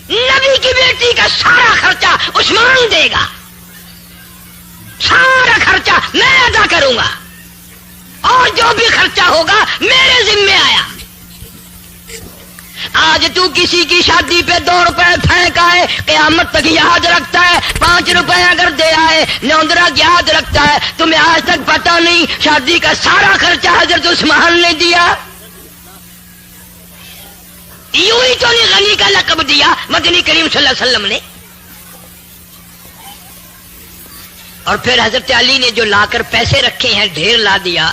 نبی کی بیٹی کا سارا خرچہ عثمان دے گا, سارا خرچہ میں ادا کروں گا, اور جو بھی خرچہ ہوگا میرے ذمے آیا. آج تو کسی کی شادی پہ 2 روپے پھینک آئے, قیامت تک یاد رکھتا ہے. 5 روپے اگر دے آئے نوندرا یاد رکھتا ہے. تمہیں آج تک پتا نہیں شادی کا سارا خرچہ حضرت عثمان نے دیا. یوں ہی تو نہیں غنی کا لقب دیا مدنی کریم صلی اللہ علیہ وسلم نے. اور پھر حضرت علی نے جو لا کر پیسے رکھے ہیں ڈھیر لا دیا.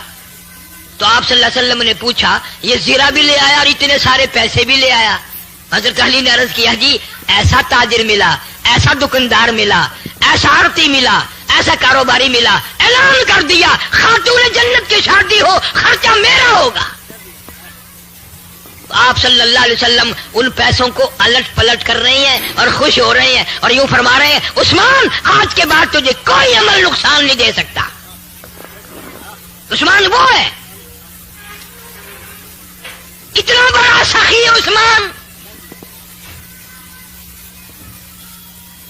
تو آپ صلی اللہ علیہ وسلم نے پوچھا یہ زرہ بھی لے آیا اور اتنے سارے پیسے بھی لے آیا؟ حضرت علی نے عرض کیا جی ایسا تاجر ملا, ایسا دکاندار ملا, ایسا آڑتی ملا, ایسا کاروباری ملا, اعلان کر دیا خاتون جنت کی شادی ہو خرچہ میرا ہوگا. آپ صلی اللہ علیہ وسلم ان پیسوں کو الٹ پلٹ کر رہے ہیں اور خوش ہو رہے ہیں اور یوں فرما رہے ہیں عثمان آج کے بعد تجھے کوئی عمل نقصان نہیں دے سکتا. عثمان وہ ہے, اتنا بڑا سخی عثمان.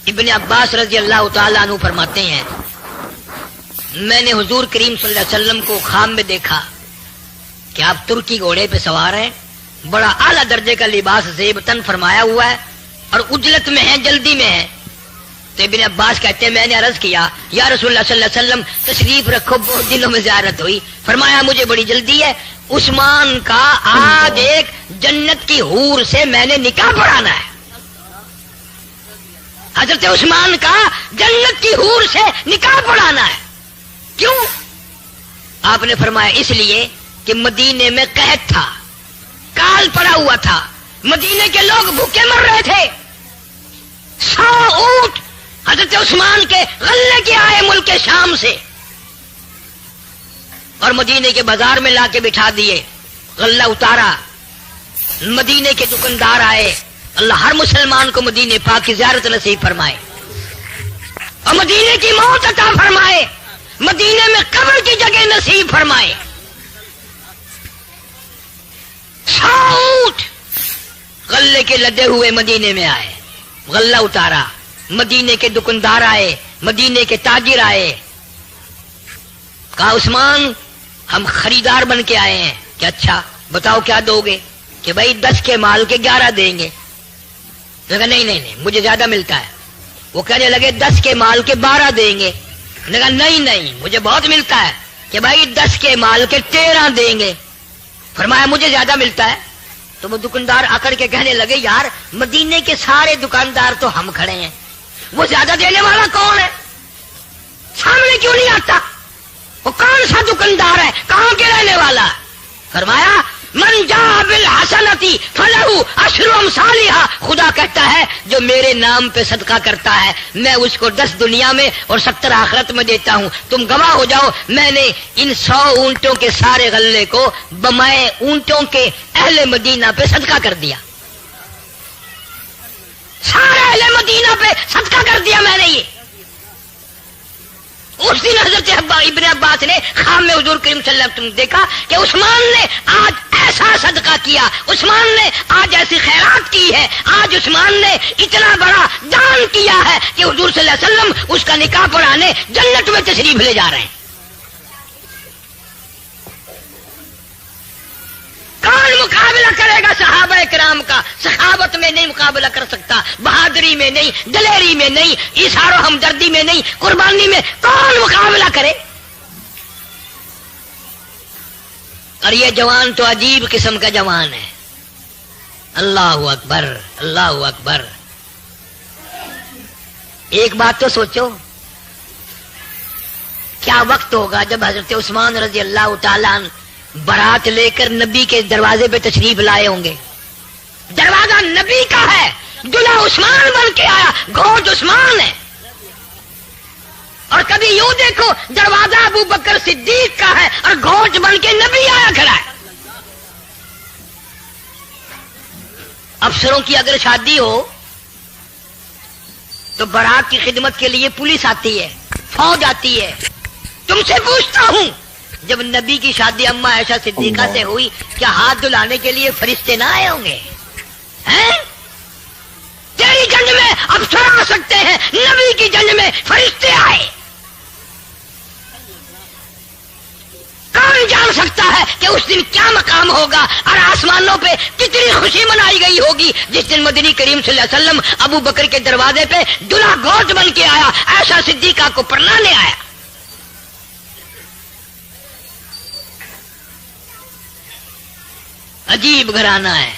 ابن عباس رضی اللہ تعالیٰ عنہ فرماتے ہیں میں نے حضور کریم صلی اللہ علیہ وسلم کو خواب میں دیکھا کہ آپ ترکی گھوڑے پہ سوار ہیں, بڑا اعلیٰ درجے کا لباس زیب تن فرمایا ہوا ہے اور اجلت میں ہے, جلدی میں ہے. تو ابن عباس کہتے ہیں میں نے عرض کیا یا رسول اللہ صلی اللہ علیہ وسلم تشریف رکھو, بہت دنوں میں زیارت ہوئی. فرمایا مجھے بڑی جلدی ہے, عثمان کا آج ایک جنت کی حور سے میں نے نکاح پڑھانا ہے. حضرت عثمان کا جنت کی حور سے نکاح پڑھانا ہے. کیوں؟ آپ نے فرمایا اس لیے کہ مدینے میں قحط تھا, کال پڑا ہوا تھا, مدینے کے لوگ بھوکے مر رہے تھے. 100 اونٹ حضرت عثمان کے غلے کے آئے ملک شام سے اور مدینے کے بازار میں لا کے بٹھا دیے, غلہ اتارا. مدینے کے دکاندار آئے. اللہ ہر مسلمان کو مدینے پاک کی زیارت نصیب فرمائے اور مدینے کی موت عطا فرمائے, مدینے میں قبر کی جگہ نصیب فرمائے. 100 اونٹ غلے کے لدے ہوئے مدینے میں آئے, غلہ اتارا. مدینے کے دکاندار آئے, مدینے کے تاجر آئے. کہا عثمان ہم خریدار بن کے آئے ہیں. کہ اچھا بتاؤ کیا دو گے؟ کہ بھائی 10 کے مال کے 11 دیں گے. کہا نہیں مجھے زیادہ ملتا ہے. وہ کہنے لگے 10 کے مال کے 12 دیں گے. کہا نہیں مجھے بہت ملتا ہے. کہ بھائی 10 کے مال کے 13 دیں گے. فرمایا مجھے زیادہ ملتا ہے. تو تو وہ دکاندار اکڑ کے کہنے لگے یار مدینے کے سارے دکاندار تو ہم کھڑے ہیں، وہ زیادہ دینے والا کون ہے؟ سامنے کیوں نہیں آتا؟ وہ کون سا دکاندار ہے؟ کہاں کے رہنے والا؟ فرمایا من جاء بالحسنتی فلہ عشر امثالھا، خدا کہتا ہے جو میرے نام پہ صدقہ کرتا ہے میں اس کو 10 دنیا میں اور 70 آخرت میں دیتا ہوں۔ تم گواہ ہو جاؤ، میں نے ان 100 اونٹوں کے سارے غلے کو بمائے اونٹوں کے اہل مدینہ پہ صدقہ کر دیا، سارے اہل مدینہ پہ صدقہ کر دیا میں نے۔ یہ اس دن حضرت ابن عباس نے خواب میں حضور کریم صلی اللہ علیہ وسلم دیکھا کہ عثمان نے آج ایسا صدقہ کیا، عثمان نے آج ایسی خیرات کی ہے، آج عثمان نے اتنا بڑا دان کیا ہے کہ حضور صلی اللہ علیہ وسلم اس کا نکاح پڑھانے جنت میں تشریف لے جا رہے ہیں۔ کون مقابلہ کرے گا صحابہ کرام کا؟ سخاوت میں نہیں مقابلہ کر سکتا، بہادری میں نہیں، دلیری میں نہیں، ایثار و ہمدردی میں نہیں، قربانی میں کون مقابلہ کرے؟ اور یہ جوان تو عجیب قسم کا جوان ہے۔ اللہ اکبر، اللہ اکبر۔ ایک بات تو سوچو، کیا وقت ہوگا جب حضرت عثمان رضی اللہ تعالیٰ عنہ بارات لے کر نبی کے دروازے پہ تشریف لائے ہوں گے۔ دروازہ نبی کا ہے، دلہا عثمان بن کے آیا، گھوڑ عثمان ہے۔ اور کبھی یوں دیکھو دروازہ ابو بکر صدیق کا ہے اور گھوڑ بن کے نبی آیا کھڑا ہے۔ افسروں کی اگر شادی ہو تو بارات کی خدمت کے لیے پولیس آتی ہے، فوج آتی ہے۔ تم سے پوچھتا ہوں جب نبی کی شادی اما عائشہ صدیقہ سے ہوئی کیا ہاتھ دھلانے کے لیے فرشتے نہ آئے ہوں گے؟ تیری جنگ میں افسر آ سکتے ہیں، نبی کی جنگ میں فرشتے آئے۔ کون جان سکتا ہے کہ اس دن کیا مقام ہوگا اور آسمانوں پہ کتنی خوشی منائی گئی ہوگی جس دن مدنی کریم صلی اللہ علیہ وسلم ابو بکر کے دروازے پہ دلہا گوٹ بن کے آیا، عائشہ صدیقہ کو پرنانے آیا۔ عجیب گھرانہ ہے۔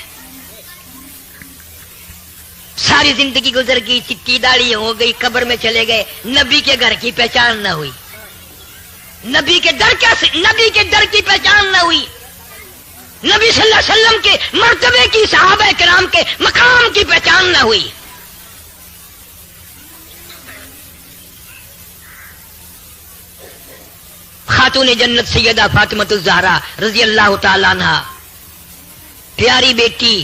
ساری زندگی گزر گئی، چٹی داڑھی ہو گئی، قبر میں چلے گئے، نبی کے گھر کی پہچان نہ ہوئی، نبی کے در کی پہچان نہ ہوئی، نبی صلی اللہ علیہ وسلم کے مرتبے کی، صحابہ کرام کے مقام کی پہچان نہ ہوئی۔ خاتون جنت سیدہ فاطمہ الزہرا رضی اللہ تعالی عنہا، پیاری بیٹی،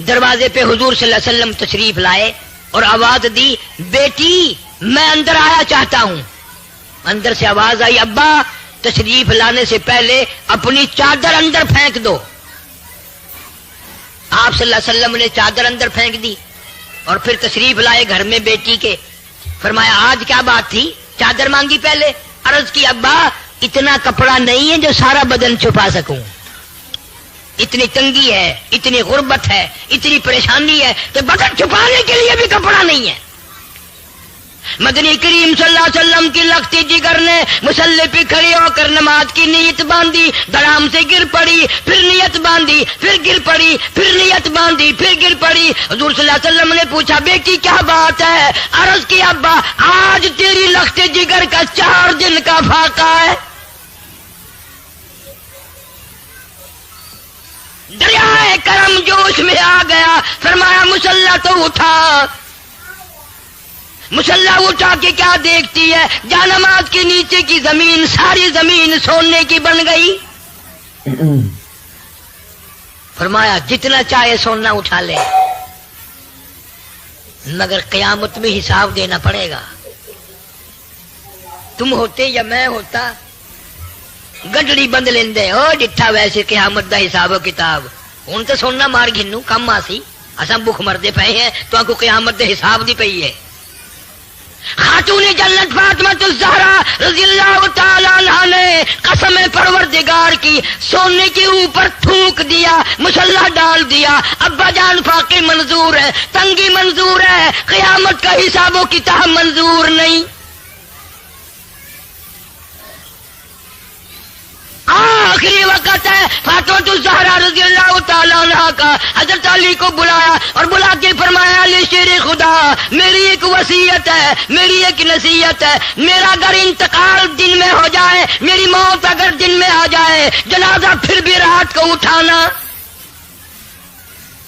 دروازے پہ حضور صلی اللہ علیہ وسلم تشریف لائے اور آواز دی بیٹی میں اندر آیا چاہتا ہوں۔ اندر سے آواز آئی ابا تشریف لانے سے پہلے اپنی چادر اندر پھینک دو۔ آپ صلی اللہ علیہ وسلم نے چادر اندر پھینک دی اور پھر تشریف لائے گھر میں بیٹی کے۔ فرمایا آج کیا بات تھی؟ چادر مانگی پہلے، عرض کی ابا اتنا کپڑا نہیں ہے جو سارا بدن چھپا سکوں، اتنی تنگی ہے، اتنی غربت ہے، اتنی پریشانی ہے کہ بدن چھپانے کے لیے بھی کپڑا نہیں ہے۔ مدنی کریم صلی اللہ علیہ وسلم کی لختی جگر نے مصلی پہ کھڑی ہو کر نماز کی نیت باندھی، دڑام سے گر پڑی، پھر نیت باندھی، پھر گر پڑی، پھر نیت باندھی، پھر گر پڑی۔ حضور صلی اللہ علیہ وسلم نے پوچھا بیٹی کیا بات ہے؟ عرض کی ابا آج تیری لختی جگر کا 4 دن کا فاقہ ہے۔ دریائے کرم جوش میں آ گیا، فرمایا مسلح تو اٹھا۔ مسلح اٹھا کے کیا دیکھتی ہے؟ جانماز کے نیچے کی زمین، ساری زمین سونے کی بن گئی۔ فرمایا جتنا چاہے سونا اٹھا لے مگر قیامت میں حساب دینا پڑے گا۔ تم ہوتے یا میں ہوتا گڈڑی بند لیندے او ڈٹھا ویسے قیامت دا حساب و کتاب، ہن تے سونا مار گھنو کم آسی، اساں بھوک مردے پئے ہیں تو آنکو قیامت دے حساب دی پئی ہے۔ خاتون جنت فاطمہ الزہرا رضی اللہ تعالی عنہا نے قسم پروردگار کی سونے کے اوپر تھوک دیا، مسلح ڈال دیا۔ ابا جان فاقے منظور ہے، تنگی منظور ہے، قیامت کا حساب و کتاب منظور نہیں۔ آخری وقت وقت ہے فاطمہ الزہرا رضی اللہ تعالیٰ عنہ کا حضرت علی کو بلایا اور بلا کے فرمایا علی شیر خدا میری ایک وصیت ہے, میری ایک نصیحت ہے, میرا اگر انتقال دن میں ہو جائے, میری موت اگر دن میں آ جائے, جنازہ پھر بھی رات کو اٹھانا.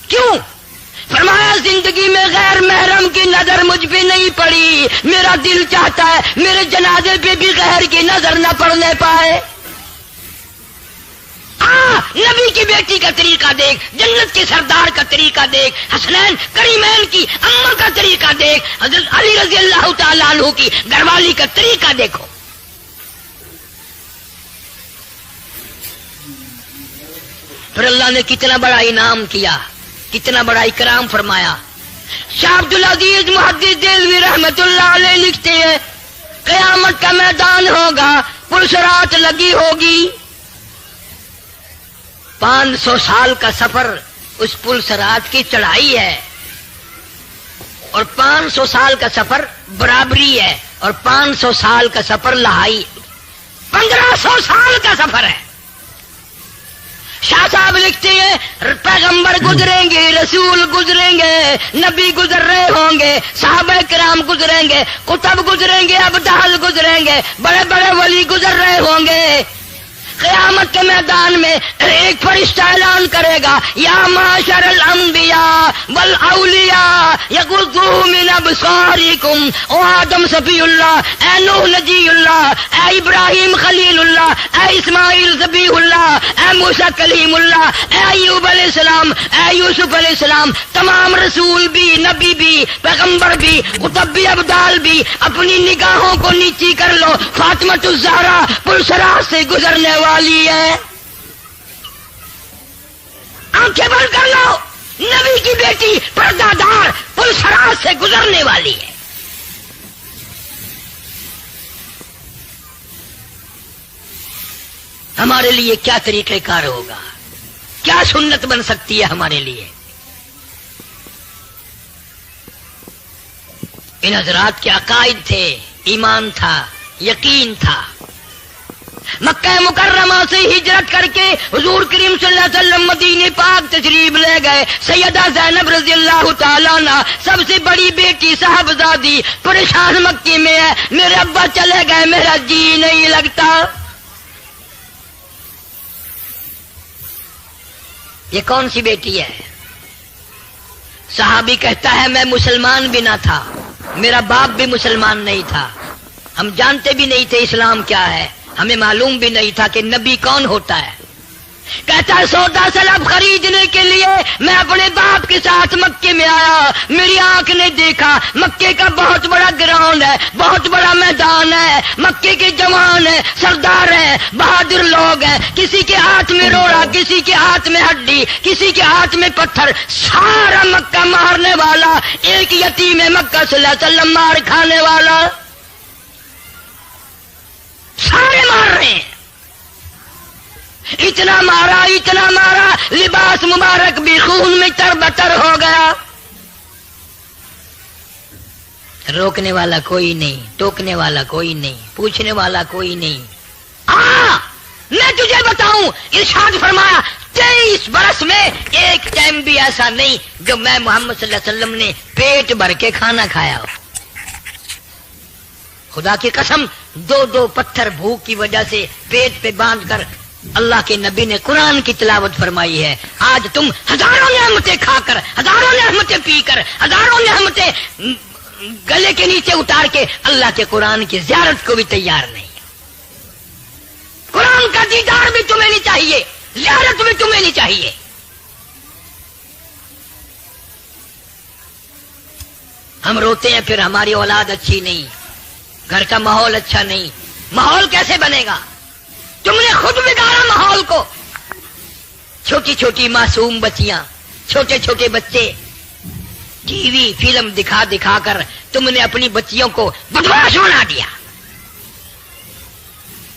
کیوں؟ فرمایا زندگی میں غیر محرم کی نظر مجھ پہ نہیں پڑی, میرا دل چاہتا ہے میرے جنازے پہ بھی غیر کی نظر نہ پڑنے پائے. نبی کی بیٹی کا طریقہ دیکھ, جنت کے سردار کا طریقہ دیکھ, حسنین کریمین کی اماں کا طریقہ دیکھ, حضرت علی رضی اللہ تعالیٰ عنہ کی گھر والی کا طریقہ دیکھو. پھر اللہ نے کتنا بڑا انعام کیا, کتنا بڑا اکرام فرمایا. شاہ عبد العزیز محدث دہلوی رحمت اللہ علیہ لکھتے ہیں قیامت کا میدان ہوگا, پرسرات لگی ہوگی, 500 سال کا سفر اس پل سرات کی چڑھائی ہے, اور 500 سال کا سفر برابری ہے, اور 500 سال کا سفر لہائی, 1500 سال کا سفر ہے. شاہ صاحب لکھتے ہیں پیغمبر گزریں گے, رسول گزریں گے, نبی گزر رہے ہوں گے, صحابہ کرام گزریں گے, کتب گزریں گے, ابدال گزریں گے, بڑے بڑے ولی گزر رہے ہوں گے. قیامت کے میدان میں ایک فرشتہ اعلان کرے گا یا معاشر الانبیاء والاولیاء یغضوا من ابصارکم, او آدم صفی اللہ, اے نوح نجی اللہ, اے ابراہیم خلیل اللہ, اے اسماعیل ذبیح اللہ, اے موسیٰ کلیم اللہ, اے ایوب علیہ السلام, اے یوسف علیہ السلام, تمام رسول بھی, نبی بھی, پیغمبر بھی, قطب بھی, ابدال بھی, اپنی نگاہوں کو نیچی کر لو, فاطمہ الزہرا پلسرات سے گزرنے والی ہے. آنکھیں بند کر لو, نبی کی بیٹی پردہ دار پلسرات سے گزرنے والی ہے. ہمارے لیے کیا طریقہ کار ہوگا, کیا سنت بن سکتی ہے ہمارے لیے؟ ان حضرات کے عقائد تھے, ایمان تھا, یقین تھا. مکہ مکرمہ سے ہجرت کر کے حضور کریم صلی اللہ علیہ وسلم مدینے پاک تشریف لے گئے. سیدہ زینب رضی اللہ تعالیٰ عنہ سب سے بڑی بیٹی صاحبزادی پریشان مکی میں ہے, میرے ابا چلے گئے, میرا جی نہیں لگتا. یہ کون سی بیٹی ہے؟ صحابی کہتا ہے میں مسلمان بھی نہ تھا, میرا باپ بھی مسلمان نہیں تھا, ہم جانتے بھی نہیں تھے اسلام کیا ہے, ہمیں معلوم بھی نہیں تھا کہ نبی کون ہوتا ہے. کہتا ہے سودا سلب خریدنے کے لیے میں اپنے باپ کے ساتھ مکے میں آیا, میری آنکھ نے دیکھا مکے کا بہت بڑا گراؤنڈ ہے, بہت بڑا میدان ہے, مکے کے جوان ہیں, سردار ہیں, بہادر لوگ ہیں, کسی کے ہاتھ میں روڑا, کسی کے ہاتھ میں ہڈی, کسی کے ہاتھ میں پتھر, سارا مکہ مارنے والا, ایک یتیم مکہ صلی اللہ علیہ وسلم مار کھانے والا, سارے مار رہے ہیں. اتنا مارا, اتنا مارا, لباس مبارک بھی خون میں تر بتر ہو گیا. روکنے والا کوئی نہیں, ٹوکنے والا کوئی نہیں, پوچھنے والا کوئی نہیں. میں تجھے بتاؤں, ارشاد فرمایا 23 برس میں ایک ٹائم بھی ایسا نہیں جو میں محمد صلی اللہ علیہ وسلم نے پیٹ بھر کے کھانا کھایا ہو. خدا کی قسم, 2 پتھر بھوک کی وجہ سے پیٹ پہ باندھ کر اللہ کے نبی نے قرآن کی تلاوت فرمائی ہے. آج تم ہزاروں نعمتیں کھا کر, ہزاروں نعمتیں پی کر, ہزاروں نعمتیں گلے کے نیچے اتار کے اللہ کے قرآن کی زیارت کو بھی تیار نہیں. قرآن کا دیدار بھی تمہیں نہیں چاہیے, زیارت بھی تمہیں نہیں چاہیے. ہم روتے ہیں پھر ہماری اولاد اچھی نہیں, گھر کا ماحول اچھا نہیں. ماحول کیسے بنے گا؟ تم نے خود بگاڑا ماحول کو. چھوٹی چھوٹی معصوم بچیاں, چھوٹے چھوٹے بچے, ٹی وی فلم دکھا دکھا کر تم نے اپنی بچیوں کو بدمعاش بنا دیا.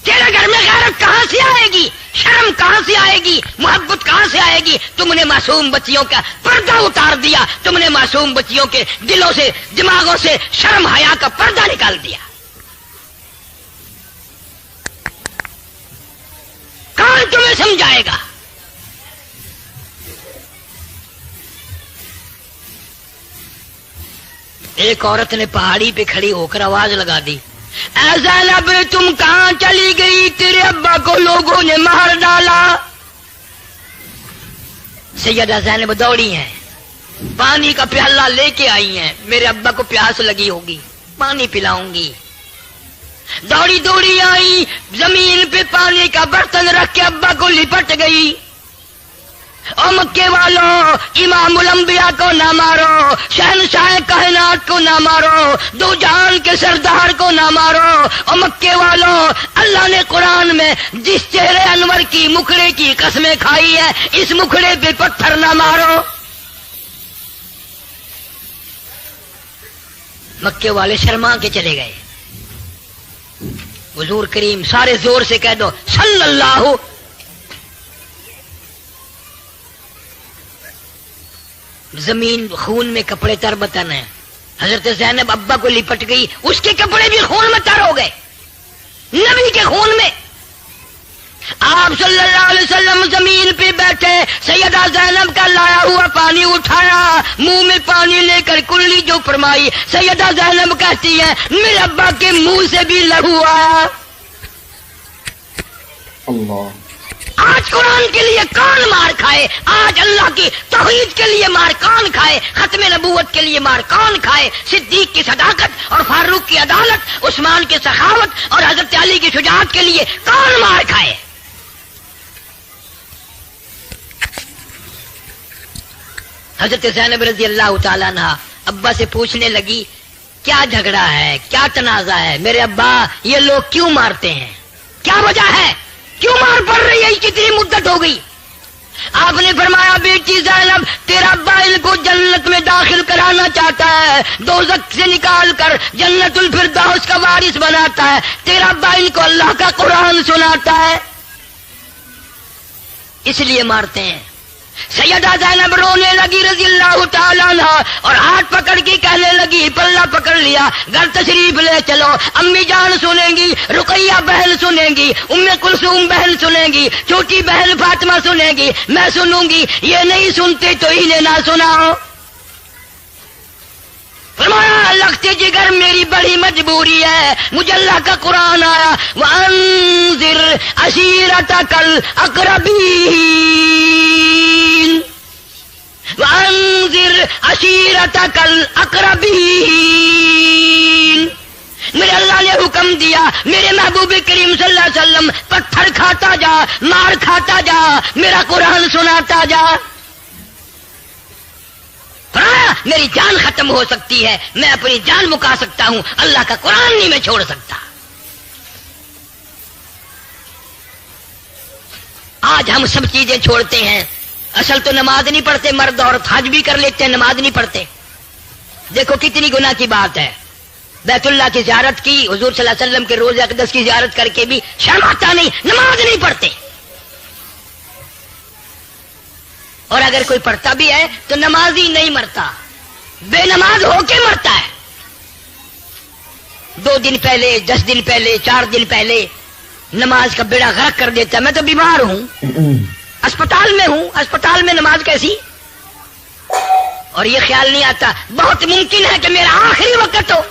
تیرے گھر میں غیرت کہاں سے آئے گی, شرم کہاں سے آئے گی, محبت کہاں سے آئے گی؟ تم نے معصوم بچیوں کا پردہ اتار دیا, تم نے معصوم بچیوں کے دلوں سے, دماغوں سے شرم حیا کا پردہ نکال دیا. کون تمہیں سے سمجھائے گا؟ ایک عورت نے پہاڑی پہ کھڑی ہو کر آواز لگا دی، اے زینب تم کہاں چلی گئی؟ تیرے ابا کو لوگوں نے مار ڈالا۔ سیدہ زینب دوڑی ہیں، پانی کا پیالہ لے کے آئی ہیں، میرے ابا کو پیاس لگی ہوگی، پانی پلاؤں گی۔ دوڑی دوڑی آئی، زمین پہ پانی کا برتن رکھ کے ابا کو لپٹ گئی۔ او مکے والوں، امام الانبیاء کو نہ مارو، شہنشاہ کائنات کو نہ مارو، دو جہان کے سردار کو نہ مارو۔ او مکے والوں، اللہ نے قرآن میں جس چہرے انور کی مکھڑے کی قسمیں کھائی ہے، اس مکھڑے پہ پتھر نہ مارو۔ مکے والے شرما کے چلے گئے۔ حضور کریم سارے زور سے کہہ دو صلی اللہ۔ زمین خون میں کپڑے تر بتن ہیں۔ حضرت زینب ابا کو لپٹ گئی، اس کے کپڑے بھی خون میں تر ہو گئے، نبی کے خون میں۔ آپ صلی اللہ علیہ وسلم زمین پہ بیٹھے، سیدہ زینب کا لایا ہوا پانی اٹھایا، منہ میں پانی لے کر کلی جو فرمائی، سیدہ زینب کہتی ہے میرے ابا کے منہ سے بھی لہو آیا۔ اللہ، آج قرآن کے لیے کون مار کھائے؟ آج اللہ کی توحید کے لیے مار کون کھائے؟ ختم نبوت کے لیے مار کون کھائے؟ صدیق کی صداقت اور فاروق کی عدالت، عثمان کی سخاوت اور حضرت علی کی شجاعت کے لیے کون مار کھائے؟ حضرت زینب رضی اللہ تعالیٰ عنہ ابا سے پوچھنے لگی کیا جھگڑا ہے، کیا تنازع ہے؟ میرے ابا یہ لوگ کیوں مارتے ہیں؟ کیا وجہ ہے؟ کیوں مار پڑ رہی ہے؟ کتنی مدت ہو گئی؟ آپ نے فرمایا بیٹی زینب تیرا ابا ان کو جنت میں داخل کرانا چاہتا ہے، دوزخ سے نکال کر جنت الفردوس کا وارث بناتا ہے، تیرا ابا ان کو اللہ کا قرآن سناتا ہے، اس لیے مارتے ہیں۔ سیدہ زینب رونے لگی رضی اللہ تعالیٰ عنہ اور ہاتھ پکڑ کے کہنے لگی، پلہ پکڑ لیا، گھر تشریف لے چلو، امی جان سنیں گی، رقیہ بہن سنیں گی، ام کلثوم بہن سنیں گی، چھوٹی بہن فاطمہ سنیں گی، میں سنوں گی، یہ نہیں سنتے تو انہیں نہ سناؤ۔ فرمایا لگتے جگر میری بڑی مجبوری ہے، مجھے اللہ کا قرآن آیا وَأَنذِرْ عَشِيرَتَكَ الْأَقْرَبِينَ وَأَنذِرْ عَشِيرَتَكَ الْأَقْرَبِينَ۔ میرے اللہ نے حکم دیا میرے محبوب کریم صلی اللہ علیہ وسلم پتھر کھاتا جا، مار کھاتا جا، میرا قرآن سناتا جا۔ میری جان ختم ہو سکتی ہے، میں اپنی جان مکا سکتا ہوں، اللہ کا قرآن نہیں میں چھوڑ سکتا۔ آج ہم سب چیزیں چھوڑتے ہیں، اصل تو نماز نہیں پڑھتے، مرد اور حج بھی کر لیتے ہیں، نماز نہیں پڑھتے۔ دیکھو کتنی گناہ کی بات ہے۔ بیت اللہ کی زیارت کی، حضور صلی اللہ علیہ وسلم کے روضہ اقدس کی زیارت کر کے بھی شرم آتا نہیں، نماز نہیں پڑھتے۔ اور اگر کوئی پڑھتا بھی ہے تو نمازی نہیں مرتا، بے نماز ہو کے مرتا ہے۔ 2 دن پہلے، 10 دن پہلے، 4 دن پہلے نماز کا بیڑا غرق کر دیتا ہے۔ میں تو بیمار ہوں، اسپتال میں ہوں، اسپتال میں نماز کیسی؟ اور یہ خیال نہیں آتا بہت ممکن ہے کہ میرا آخری وقت ہو،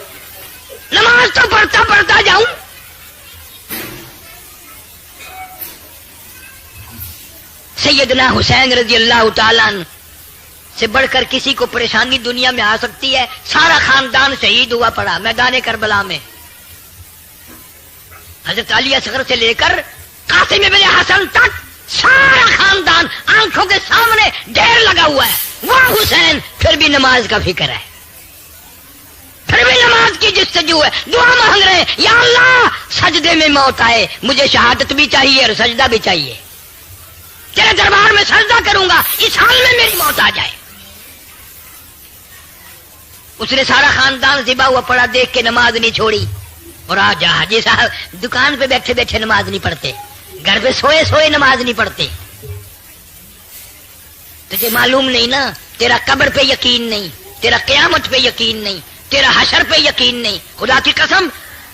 نماز تو پڑھتا پڑھتا جاؤں۔ سیدنا حسین رضی اللہ تعالیٰ عنہ سے بڑھ کر کسی کو پریشانی دنیا میں آ سکتی ہے؟ سارا خاندان شہید ہوا پڑا میدان کربلا میں، حضرت علی اصغر سے لے کر قاسم ابن حسن تک سارا خاندان آنکھوں کے سامنے ڈھیر لگا ہوا ہے۔ وہ حسین پھر بھی نماز کا فکر ہے، پھر بھی نماز کی جستجو ہے، دعا مانگ رہے ہیں یا اللہ سجدے میں موت آئے، مجھے شہادت بھی چاہیے اور سجدہ بھی چاہیے، تیرے دربار میں سجدہ کروں گا، اس حال میں میری موت آ جائے۔ اس نے سارا خاندان ذبح ہوا پڑا دیکھ کے نماز نہیں چھوڑی۔ اور آج حاجی صاحب دکان پہ بیٹھے بیٹھے نماز نہیں پڑھتے، گھر پہ سوئے سوئے نماز نہیں پڑھتے۔ تجھے معلوم نہیں نا، تیرا قبر پہ یقین نہیں، تیرا قیامت پہ یقین نہیں، تیرا حشر پہ یقین نہیں۔ خدا کی قسم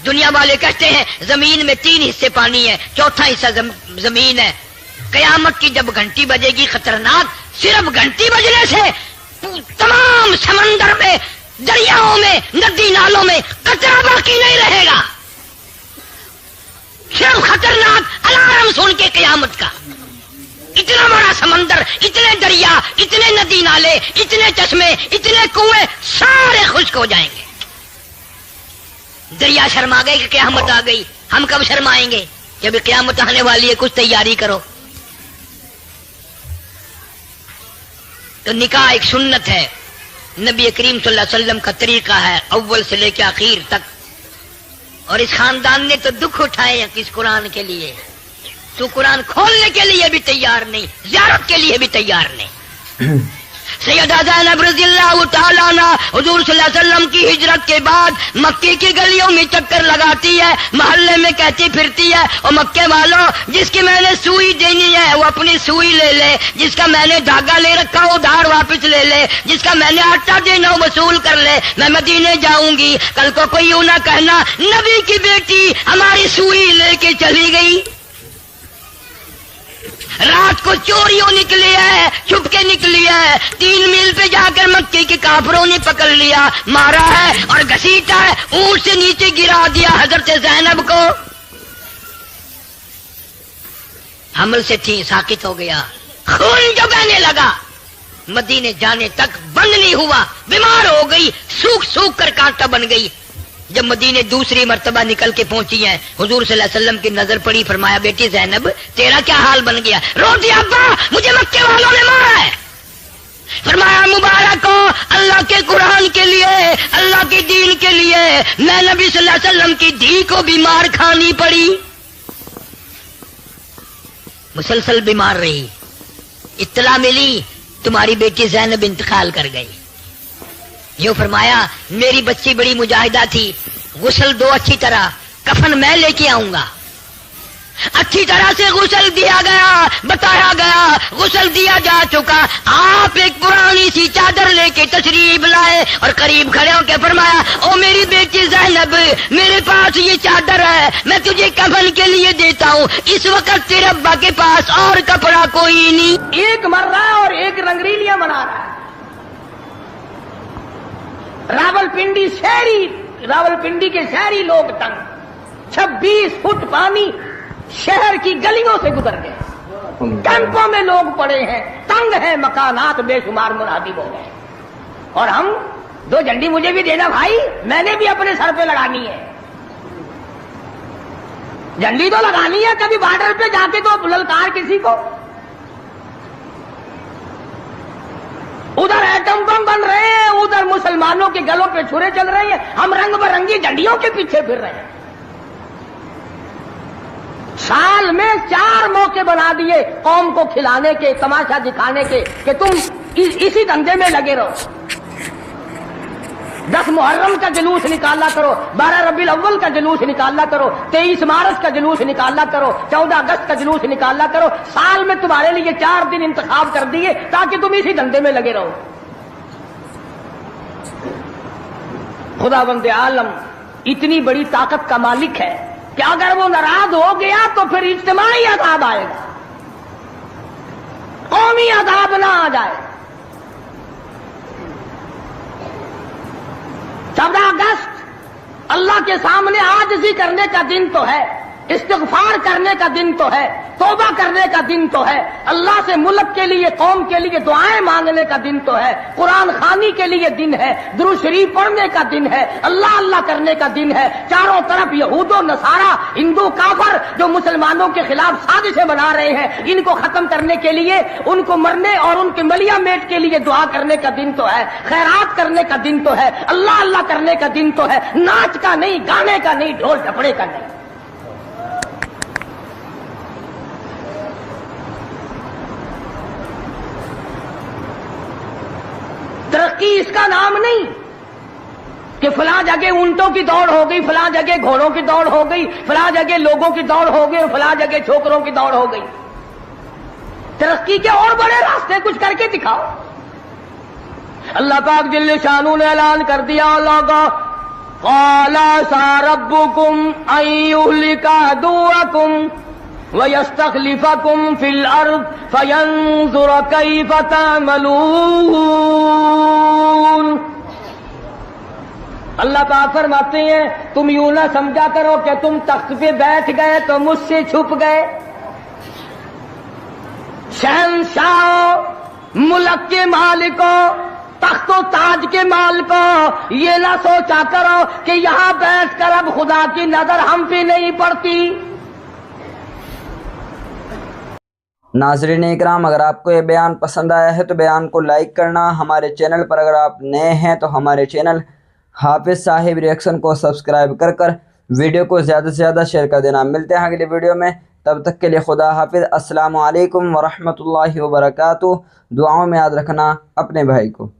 دنیا والے کہتے ہیں زمین میں 3 حصے پانی ہے، چوتھا حصہ زمین ہے، قیامت کی جب گھنٹی بجے گی خطرناک، صرف گھنٹی بجنے سے تمام سمندر میں، دریاؤں میں، ندی نالوں میں کچرا باقی نہیں رہے گا، صرف خطرناک الارم سن کے قیامت کا۔ اتنا بڑا سمندر، اتنے دریا، اتنے ندی نالے، اتنے چشمے، اتنے کنویں سارے خشک ہو جائیں گے۔ دریا شرما گئے کہ قیامت آ گئی، ہم کب شرمائیں گے؟ جب قیامت آنے والی ہے کچھ تیاری کرو۔ تو نکاح ایک سنت ہے، نبی کریم صلی اللہ علیہ وسلم کا طریقہ ہے اول سے لے کے آخر تک، اور اس خاندان نے تو دکھ اٹھائے ہیں اس قرآن کے لیے۔ تو قرآن کھولنے کے لیے بھی تیار نہیں، زیارت کے لیے بھی تیار نہیں۔ سیدہ زینب رضی اللہ تعالیٰ عنہ حضور صلی اللہ علیہ وسلم کی ہجرت کے بعد مکے کی گلیوں میں چکر لگاتی ہے، محلے میں کہتی پھرتی ہے، اور مکے والوں جس کی میں نے سوئی دینی ہے وہ اپنی سوئی لے لے، جس کا میں نے دھاگا لے رکھا وہ ادھار واپس لے لے، جس کا میں نے آٹا دینا وہ وصول کر لے، میں مدینے جاؤں گی۔ کل کو کوئی یوں نہ کہنا نبی کی بیٹی ہماری سوئی لے کے چلی گئی۔ رات کو چوریوں نکلی ہے، چھپ کے نکلی ہے، 3 میل پہ جا کر مکے کے کافروں نے پکڑ لیا، مارا ہے اور گھسیٹا ہے، اونٹ سے نیچے گرا دیا حضرت زینب کو۔ حمل سے تھی، ساکت ہو گیا، خون جو بہنے لگا، مدینے جانے تک بند نہیں ہوا، بیمار ہو گئی، سوکھ سوکھ کر کانٹا بن گئی۔ جب مدینے دوسری مرتبہ نکل کے پہنچی ہیں، حضور صلی اللہ علیہ وسلم کی نظر پڑی، فرمایا بیٹی زینب تیرا کیا حال بن گیا؟ رو دیا ابا مجھے مکے والوں نے مارا ہے۔ فرمایا مبارک ہو اللہ کے قرآن کے لیے، اللہ کے دین کے لیے میں نبی صلی اللہ علیہ وسلم کی دھی کو بیمار کھانی پڑی، مسلسل بیمار رہی، اطلاع ملی تمہاری بیٹی زینب انتقال کر گئی۔ یوں فرمایا میری بچی بڑی مجاہدہ تھی، غسل دو اچھی طرح، کفن میں لے کے آؤں گا۔ اچھی طرح سے غسل دیا گیا، بتایا گیا، غسل دیا جا چکا۔ آپ ایک پرانی سی چادر لے کے تشریف لائے اور قریب کھڑے ہو کے فرمایا او میری بیٹی زینب میرے پاس یہ چادر ہے، میں تجھے کفن کے لیے دیتا ہوں، اس وقت تیرے ابا کے پاس اور کپڑا کوئی نہیں۔ ایک مر رہا ہے اور ایک رنگریلیاں بنا رہا ہے۔ راولپنڈی کے شہری لوگ تنگ، 26 فٹ پانی شہر کی گلیوں سے گزر گئے، کیمپوں میں لوگ پڑے ہیں، تنگ ہیں مکانات بے شمار منہدم ہو گئے، اور ہم 2 جھنڈی مجھے بھی دینا بھائی، میں نے بھی اپنے سر پہ لگانی ہے، جھنڈی تو لگانی ہے، کبھی بارڈر پہ جا کے تو للکار کسی کو۔ ادھر ایٹم بم بن رہے ہیں، ادھر مسلمانوں کے گلوں پہ چھرے چل رہے ہیں، ہم رنگ برنگی جھنڈیوں کے پیچھے پھر رہے ہیں۔ سال میں 4 موقع بنا دیے قوم کو کھلانے کے، تماشا دکھانے کے کہ تم اسی دھندے میں لگے رہو۔ 10 محرم کا جلوس نکالا کرو، 12 ربیع الاول کا جلوس نکالا کرو، 23 مارچ کا جلوس نکالا کرو، 14 اگست کا جلوس نکالا کرو۔ سال میں تمہارے لیے 4 دن انتخاب کر دیے تاکہ تم اسی دھندے میں لگے رہو۔ خدا بند عالم اتنی بڑی طاقت کا مالک ہے کہ اگر وہ ناراض ہو گیا تو پھر اجتماعی عذاب آئے گا، قومی عذاب نہ آ جائے۔ 14 اگست اللہ کے سامنے عاجزی کرنے کا دن تو ہے، استغفار کرنے کا دن تو ہے، توبہ کرنے کا دن تو ہے، اللہ سے ملک کے لیے، قوم کے لیے دعائیں مانگنے کا دن تو ہے، قرآن خوانی کے لیے دن ہے، درود شریف پڑھنے کا دن ہے، اللہ اللہ کرنے کا دن ہے۔ چاروں طرف یہود و نصارہ، ہندو کافر جو مسلمانوں کے خلاف سازشیں بنا رہے ہیں، ان کو ختم کرنے کے لیے، ان کو مرنے اور ان کے ملیا میٹ کے لیے دعا کرنے کا دن تو ہے، خیرات کرنے کا دن تو ہے، اللہ اللہ کرنے کا دن تو ہے، ناچ کا نہیں، گانے کا نہیں، ڈھول ڈھپڑے کا نہیں۔ ترقی اس کا نام نہیں کہ فلاں جگہ اونٹوں کی دوڑ ہو گئی، فلاں جگہ گھوڑوں کی دوڑ ہو گئی، فلاں جگہ لوگوں کی دوڑ ہو گئی، فلاں جگہ چھوکروں کی دوڑ ہو گئی۔ ترقی کے اور بڑے راستے کچھ کر کے دکھاؤ۔ اللہ پاک جل شانہ نے اعلان کر دیا لوگوں قال عسى ربكم ان يهلك عدوكم وَيَسْتَخْلِفَكُمْ فِي الْأَرْضِ فَيَنْظُرَ كَيْفَ تَعْمَلُونَ۔ اللہ پاک فرماتے ہیں تم یوں نہ سمجھا کرو کہ تم تخت پہ بیٹھ گئے تو مجھ سے چھپ گئے۔ شہنشاہ ملک کے مالکوں، تخت و تاج کے مالکوں، یہ نہ سوچا کرو کہ یہاں بیٹھ کر اب خدا کی نظر ہم پہ نہیں پڑتی۔ ناظرین اکرام، اگر آپ کو یہ بیان پسند آیا ہے تو بیان کو لائک کرنا، ہمارے چینل پر اگر آپ نئے ہیں تو ہمارے چینل حافظ صاحب ریئیکشن کو سبسکرائب کر ویڈیو کو زیادہ سے زیادہ شیئر کر دینا۔ ملتے ہیں اگلی ویڈیو میں، تب تک کے لیے خدا حافظ۔ السلام علیکم ورحمۃ اللہ وبرکاتہ۔ دعاؤں میں یاد رکھنا اپنے بھائی کو۔